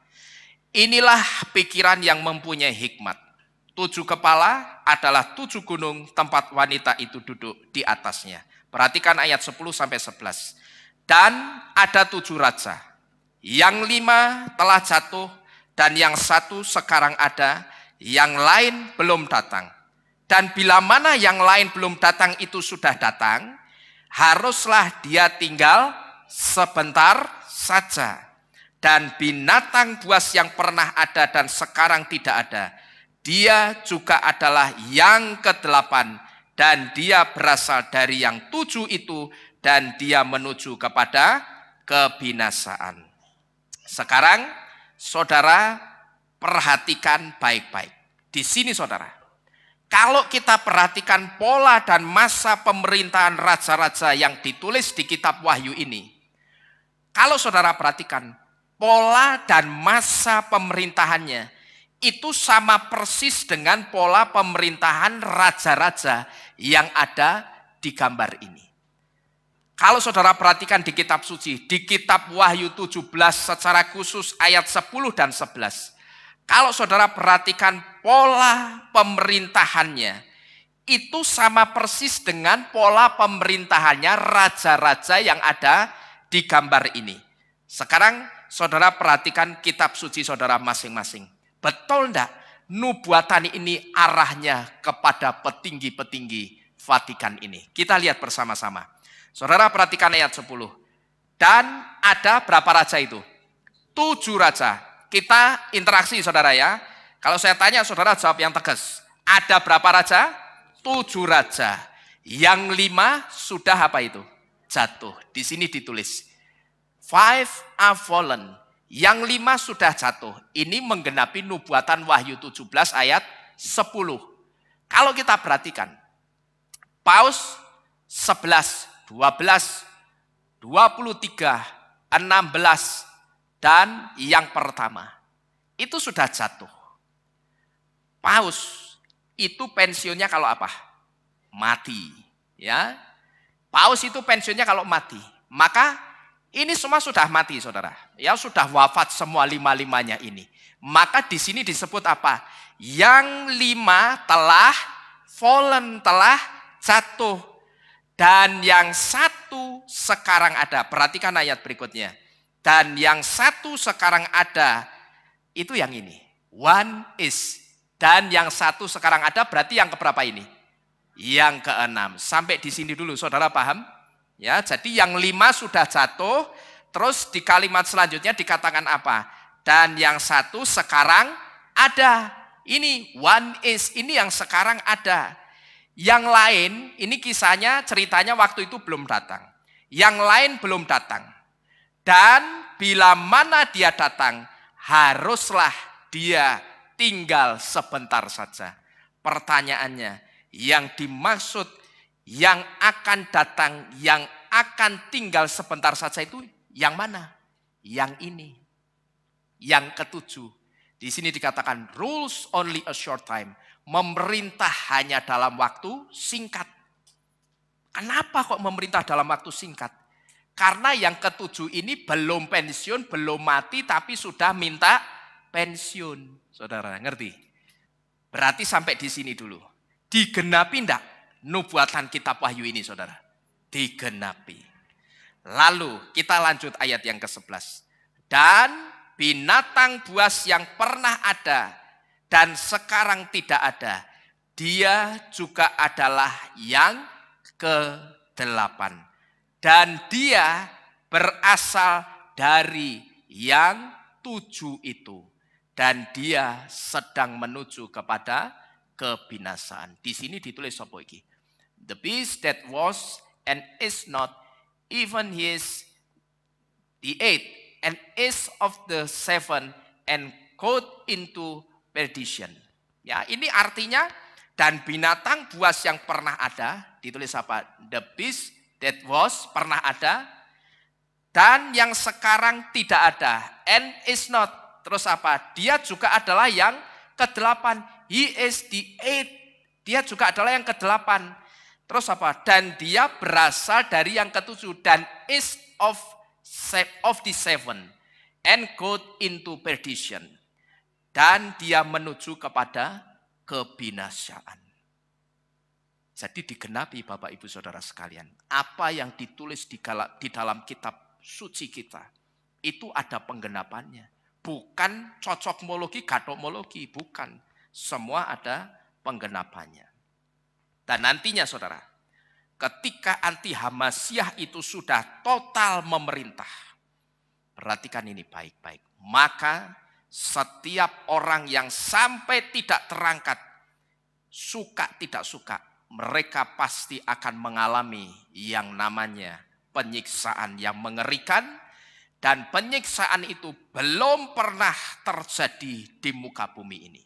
Inilah pikiran yang mempunyai hikmat. 7 kepala adalah 7 gunung tempat wanita itu duduk di atasnya. Perhatikan ayat 10 sampai 11. Dan ada 7 raja. Yang 5 telah jatuh dan yang 1 sekarang ada, yang lain belum datang. Dan bila mana yang lain belum datang itu sudah datang, haruslah dia tinggal sebentar saja. Dan binatang buas yang pernah ada dan sekarang tidak ada, dia juga adalah yang ke-8. Dan dia berasal dari yang 7 itu dan dia menuju kepada kebinasaan. Sekarang saudara perhatikan baik-baik. Di sini saudara, kalau kita perhatikan pola dan masa pemerintahan raja-raja yang ditulis di kitab Wahyu ini, kalau saudara perhatikan pola dan masa pemerintahannya itu sama persis dengan pola pemerintahan raja-raja yang ada di gambar ini. Kalau saudara perhatikan di kitab suci, di kitab Wahyu 17 secara khusus ayat 10 dan 11. Kalau saudara perhatikan pola pemerintahannya, itu sama persis dengan pola pemerintahannya raja-raja yang ada di gambar ini. Sekarang saudara perhatikan kitab suci saudara masing-masing. Betul enggak? Nubuatan ini arahnya kepada petinggi-petinggi Vatikan ini. Kita lihat bersama-sama. Saudara perhatikan ayat 10. Dan ada berapa raja itu? 7 raja. Kita interaksi saudara ya. Kalau saya tanya saudara jawab yang tegas. Ada berapa raja? 7 raja. Yang 5 sudah apa itu? Jatuh. Di sini ditulis. 5 are fallen. Yang 5 sudah jatuh. Ini menggenapi nubuatan Wahyu 17 ayat 10. Kalau kita perhatikan. Paus 11, 12, 23, 16, dan yang pertama. Itu sudah jatuh. Paus itu pensiunnya kalau apa? Mati. Ya. Paus itu pensiunnya kalau mati. Maka ini semua sudah mati saudara. Ya sudah wafat semua 5-5-nya ini. Maka di sini disebut apa? Yang 5 telah fallen, telah jatuh. Dan yang 1 sekarang ada. Perhatikan ayat berikutnya. Dan yang 1 sekarang ada. Itu yang ini. One is. Dan yang 1 sekarang ada berarti yang keberapa ini? Yang ke-6. Sampai di sini dulu saudara paham? Ya, jadi yang 5 sudah jatuh, terus di kalimat selanjutnya dikatakan apa? Dan yang 1 sekarang ada. Ini one is, ini yang sekarang ada. Yang lain, ini kisahnya, ceritanya waktu itu belum datang. Yang lain belum datang. Dan bila mana dia datang, haruslah dia tinggal sebentar saja. Pertanyaannya, yang dimaksud yang akan datang, yang akan tinggal sebentar saja itu yang mana? Yang ini. Yang ke-7. Di sini dikatakan rules only a short time. Memerintah hanya dalam waktu singkat. Kenapa kok memerintah dalam waktu singkat? Karena yang ke-7 ini belum pensiun, belum mati, tapi sudah minta pensiun. Saudara, ngerti? Berarti sampai di sini dulu. Digenapi enggak nubuatan kitab Wahyu ini, saudara? Digenapi. Lalu kita lanjut ayat yang ke-11. Dan binatang buas yang pernah ada dan sekarang tidak ada, dia juga adalah yang ke-8. Dan dia berasal dari yang 7 itu. Dan dia sedang menuju kepada kebinasaan. Di sini ditulis apa iki? The beast that was and is not, even his the 8 and is of the 7 and caught into perdition. Ya, ini artinya dan binatang buas yang pernah ada, ditulis apa? The beast that was pernah ada dan yang sekarang tidak ada, and is not. Terus apa? Dia juga adalah yang ke-8. He is the 8. Dia juga adalah yang ke-8. Terus apa? Dan dia berasal dari yang ke-7 dan is of the 7 and go into perdition. Dan dia menuju kepada kebinasaan. Jadi digenapi Bapak Ibu Saudara sekalian. Apa yang ditulis di dalam kitab suci kita. Itu ada penggenapannya. Bukan cocokmologi, gatomologi. Bukan. Semua ada penggenapannya. Dan nantinya saudara, ketika anti-Hamasyah itu sudah total memerintah. Perhatikan ini baik-baik. Maka setiap orang yang sampai tidak terangkat, suka tidak suka, mereka pasti akan mengalami yang namanya penyiksaan yang mengerikan, dan penyiksaan itu belum pernah terjadi di muka bumi ini.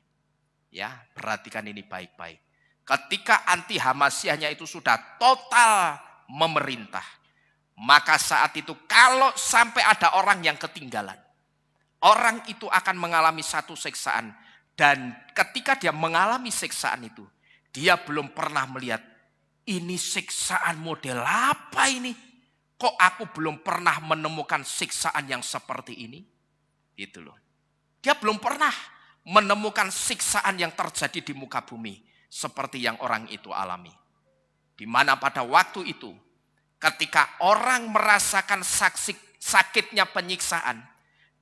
Ya, perhatikan ini baik-baik. Ketika anti Hamasiahnya itu sudah total memerintah, maka saat itu kalau sampai ada orang yang ketinggalan, orang itu akan mengalami satu siksaan. Dan ketika dia mengalami siksaan itu, dia belum pernah melihat, ini siksaan model apa ini? Kok aku belum pernah menemukan siksaan yang seperti ini? Gitu loh. Dia belum pernah menemukan siksaan yang terjadi di muka bumi seperti yang orang itu alami. Di mana pada waktu itu, ketika orang merasakan sakitnya penyiksaan,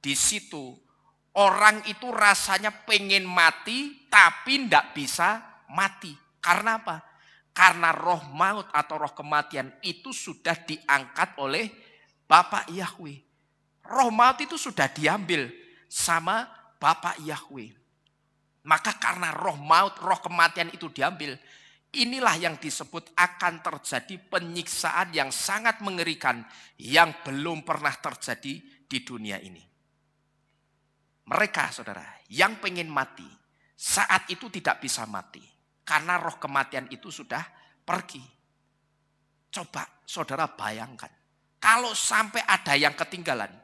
di situ orang itu rasanya pengen mati tapi tidak bisa mati. Karena apa? Karena roh maut atau roh kematian itu sudah diangkat oleh Bapak Yahweh. Roh maut itu sudah diambil sama Bapak Yahweh. Maka karena roh maut, roh kematian itu diambil, inilah yang disebut akan terjadi penyiksaan yang sangat mengerikan yang belum pernah terjadi di dunia ini. Mereka, saudara, yang pengen mati, saat itu tidak bisa mati. Karena roh kematian itu sudah pergi. Coba saudara bayangkan, kalau sampai ada yang ketinggalan,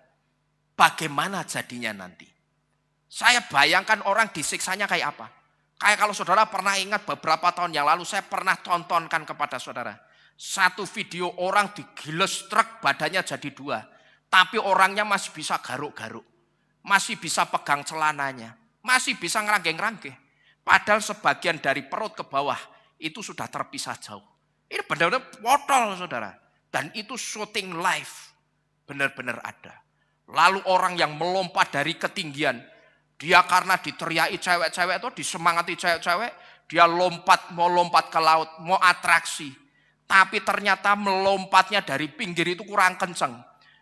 bagaimana jadinya nanti? Saya bayangkan orang disiksanya kayak apa. Kayak kalau saudara pernah ingat beberapa tahun yang lalu, saya pernah tontonkan kepada saudara. Satu video orang digiles truk, badannya jadi dua. Tapi orangnya masih bisa garuk-garuk. Masih bisa pegang celananya. Masih bisa ngeranggeng-ranggeng. Padahal sebagian dari perut ke bawah itu sudah terpisah jauh. Ini benar-benar botol, saudara. Dan itu syuting live. Benar-benar ada. Lalu orang yang melompat dari ketinggian. Dia karena diteriaki cewek-cewek itu, disemangati cewek-cewek. Dia mau lompat ke laut, mau atraksi. Tapi ternyata melompatnya dari pinggir itu kurang kenceng.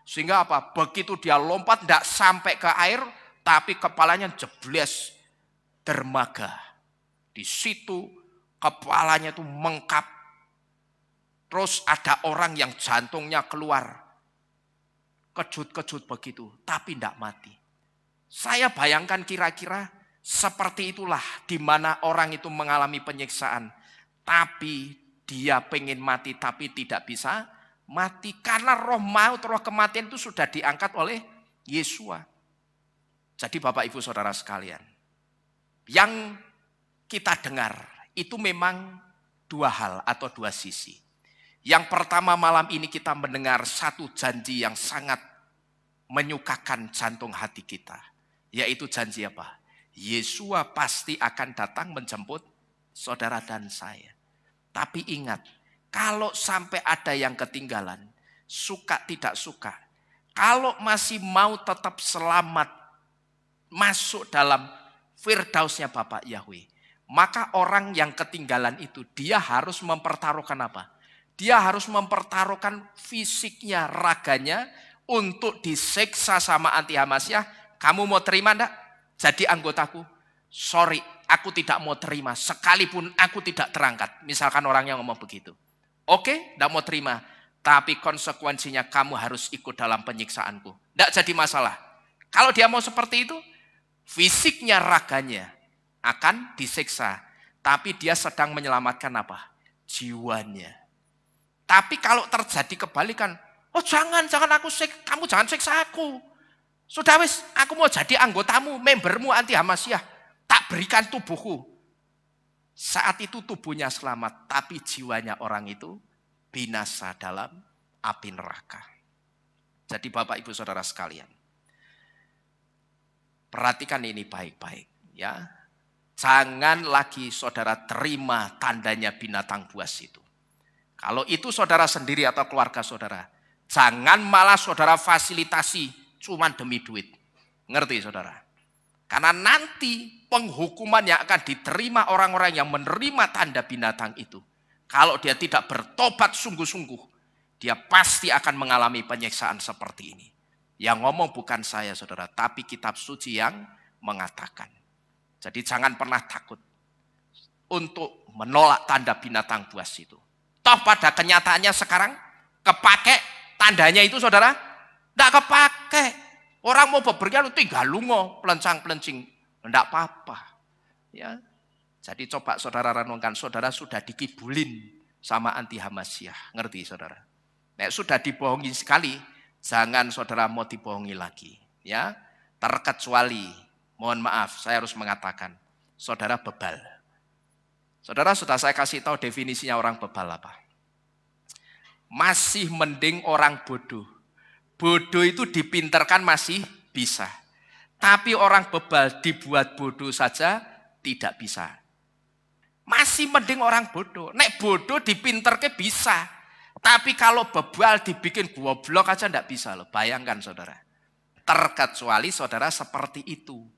Sehingga apa? Begitu dia lompat tidak sampai ke air, tapi kepalanya jebles dermaga. Di situ kepalanya itu mengkap. Terus ada orang yang jantungnya keluar. Kejut-kejut begitu, tapi tidak mati. Saya bayangkan kira-kira seperti itulah di mana orang itu mengalami penyiksaan. Tapi dia pengen mati tapi tidak bisa mati. Karena roh maut, roh kematian itu sudah diangkat oleh Yesua. Jadi Bapak Ibu Saudara sekalian, yang kita dengar itu memang dua hal atau dua sisi. Yang pertama, malam ini kita mendengar satu janji yang sangat menyukakan jantung hati kita. Yaitu janji apa? Yesua pasti akan datang menjemput saudara dan saya. Tapi ingat, kalau sampai ada yang ketinggalan, suka tidak suka, kalau masih mau tetap selamat masuk dalam firdausnya Bapak Yahweh, maka orang yang ketinggalan itu dia harus mempertaruhkan apa? Dia harus mempertaruhkan fisiknya, raganya untuk disiksa sama anti Hamasiah. Kamu mau terima enggak? Jadi anggotaku. Sorry, aku tidak mau terima. Sekalipun aku tidak terangkat. Misalkan orang yang ngomong begitu. Oke, enggak mau terima. Tapi konsekuensinya kamu harus ikut dalam penyiksaanku. Enggak jadi masalah. Kalau dia mau seperti itu, fisiknya, raganya akan disiksa. Tapi dia sedang menyelamatkan apa? Jiwanya. Tapi kalau terjadi kebalikan, oh jangan kamu jangan siksa aku. Sudah wis, aku mau jadi anggotamu, membermu anti Hamasiah. Tak berikan tubuhku. Saat itu tubuhnya selamat, tapi jiwanya orang itu binasa dalam api neraka. Jadi Bapak Ibu Saudara sekalian, perhatikan ini baik-baik ya. Jangan lagi saudara terima tandanya binatang buas itu. Kalau itu saudara sendiri atau keluarga saudara, jangan malah saudara fasilitasi cuma demi duit. Ngerti saudara? Karena nanti penghukuman yang akan diterima orang-orang yang menerima tanda binatang itu, kalau dia tidak bertobat sungguh-sungguh, dia pasti akan mengalami penyiksaan seperti ini. Yang ngomong bukan saya saudara, tapi kitab suci yang mengatakan. Jadi jangan pernah takut untuk menolak tanda binatang buas itu. Toh pada kenyataannya sekarang kepake Tandanya itu saudara, tidak kepake. Orang mau bepergian tinggal lungo, pelencang-pelencing. Tidak apa-apa. Ya. Jadi coba saudara renungkan, saudara sudah dikibulin sama anti Hamasyah. Ngerti saudara? Nek sudah dibohongi sekali, jangan saudara mau dibohongi lagi. Ya, terkecuali, mohon maaf, saya harus mengatakan, saudara bebal. Saudara sudah saya kasih tahu definisinya orang bebal apa. Masih mending orang bodoh. Bodoh itu dipinterkan masih bisa. Tapi orang bebal dibuat bodoh saja tidak bisa. Masih mending orang bodoh. Nek bodoh dipinterke bisa. Tapi kalau bebal dibikin goblok aja tidak bisa loh. Bayangkan saudara. Terkecuali saudara seperti itu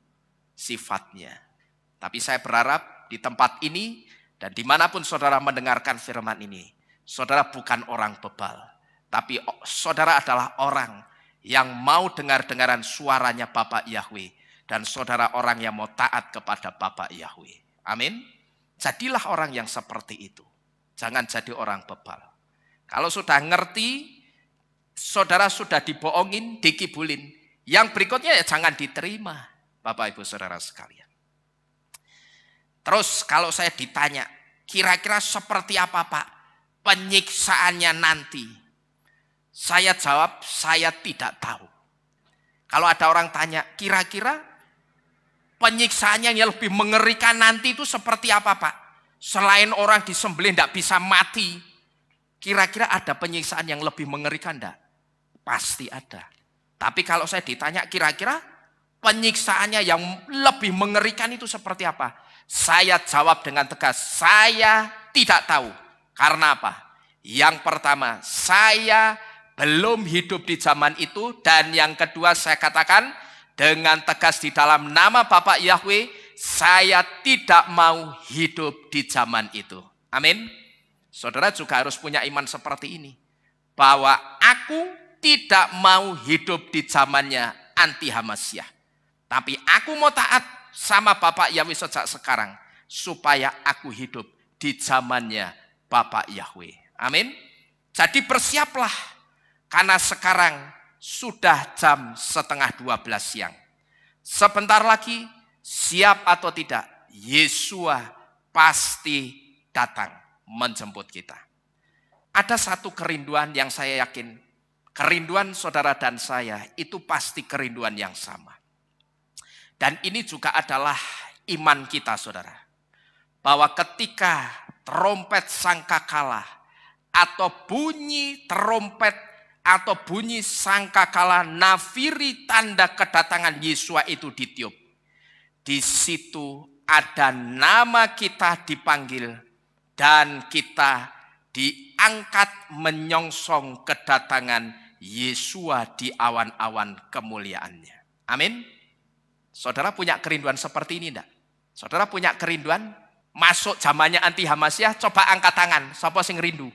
sifatnya. Tapi saya berharap di tempat ini dan dimanapun saudara mendengarkan firman ini, saudara bukan orang bebal. Tapi saudara adalah orang yang mau dengar-dengaran suaranya Bapak Yahweh. Dan saudara orang yang mau taat kepada Bapak Yahweh. Amin. Jadilah orang yang seperti itu. Jangan jadi orang bebal. Kalau sudah ngerti, saudara sudah dibohongin, dikibulin. Yang berikutnya ya jangan diterima. Bapak Ibu Saudara sekalian. Terus kalau saya ditanya, kira-kira seperti apa Pak penyiksaannya nanti? Saya jawab, saya tidak tahu. Kalau ada orang tanya, kira-kira penyiksaannya yang lebih mengerikan nanti itu seperti apa Pak? Selain orang disembelih tidak bisa mati, kira-kira ada penyiksaan yang lebih mengerikan enggak? Pasti ada. Tapi kalau saya ditanya, kira-kira penyiksaannya yang lebih mengerikan itu seperti apa? Saya jawab dengan tegas, saya tidak tahu. Karena apa? Yang pertama, saya belum hidup di zaman itu. Dan yang kedua saya katakan dengan tegas di dalam nama Bapak Yahweh, saya tidak mau hidup di zaman itu. Amin. Saudara juga harus punya iman seperti ini. Bahwa aku tidak mau hidup di zamannya anti Hamasyah. Tapi aku mau taat sama Bapak Yahweh sejak sekarang. Supaya aku hidup di zamannya Bapak Yahweh. Amin. Jadi bersiaplah. Karena sekarang sudah jam 11:30 siang. Sebentar lagi, siap atau tidak, Yesua pasti datang menjemput kita. Ada satu kerinduan yang saya yakin, kerinduan saudara dan saya itu pasti kerinduan yang sama. Dan ini juga adalah iman kita saudara. Bahwa ketika trompet sangkakala atau bunyi trompet atau bunyi sangkakala nafiri tanda kedatangan Yesua itu ditiup. Di situ ada nama kita dipanggil dan kita diangkat menyongsong kedatangan Yesua di awan-awan kemuliaannya. Amin. Saudara punya kerinduan seperti ini enggak? Saudara punya kerinduan masuk zamannya anti Hamasyah? Coba angkat tangan. Siapa sing rindu?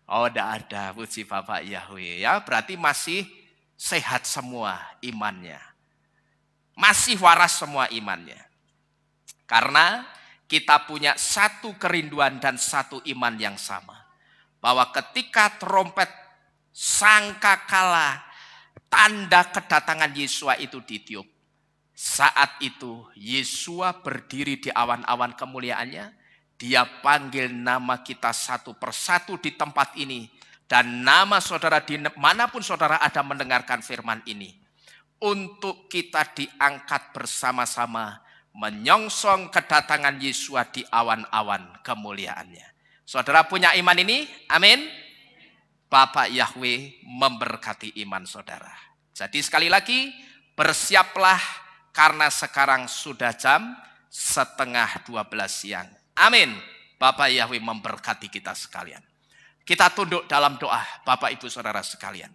Oh, tidak ada, puji Bapak Yahweh. Ya, berarti masih sehat semua imannya. Masih waras semua imannya. Karena kita punya satu kerinduan dan satu iman yang sama. Bahwa ketika trompet sangkakala tanda kedatangan Yesua itu ditiup. Saat itu Yesua berdiri di awan-awan kemuliaannya. Dia panggil nama kita satu persatu di tempat ini. Dan nama saudara dimanapun saudara ada mendengarkan firman ini. Untuk kita diangkat bersama-sama. Menyongsong kedatangan Yesua di awan-awan kemuliaannya. Saudara punya iman ini? Amin. Bapak Yahweh memberkati iman saudara. Jadi sekali lagi bersiaplah karena sekarang sudah jam 11:30 siang. Amin. Bapak Yahweh memberkati kita sekalian. Kita tunduk dalam doa, Bapak Ibu Saudara sekalian.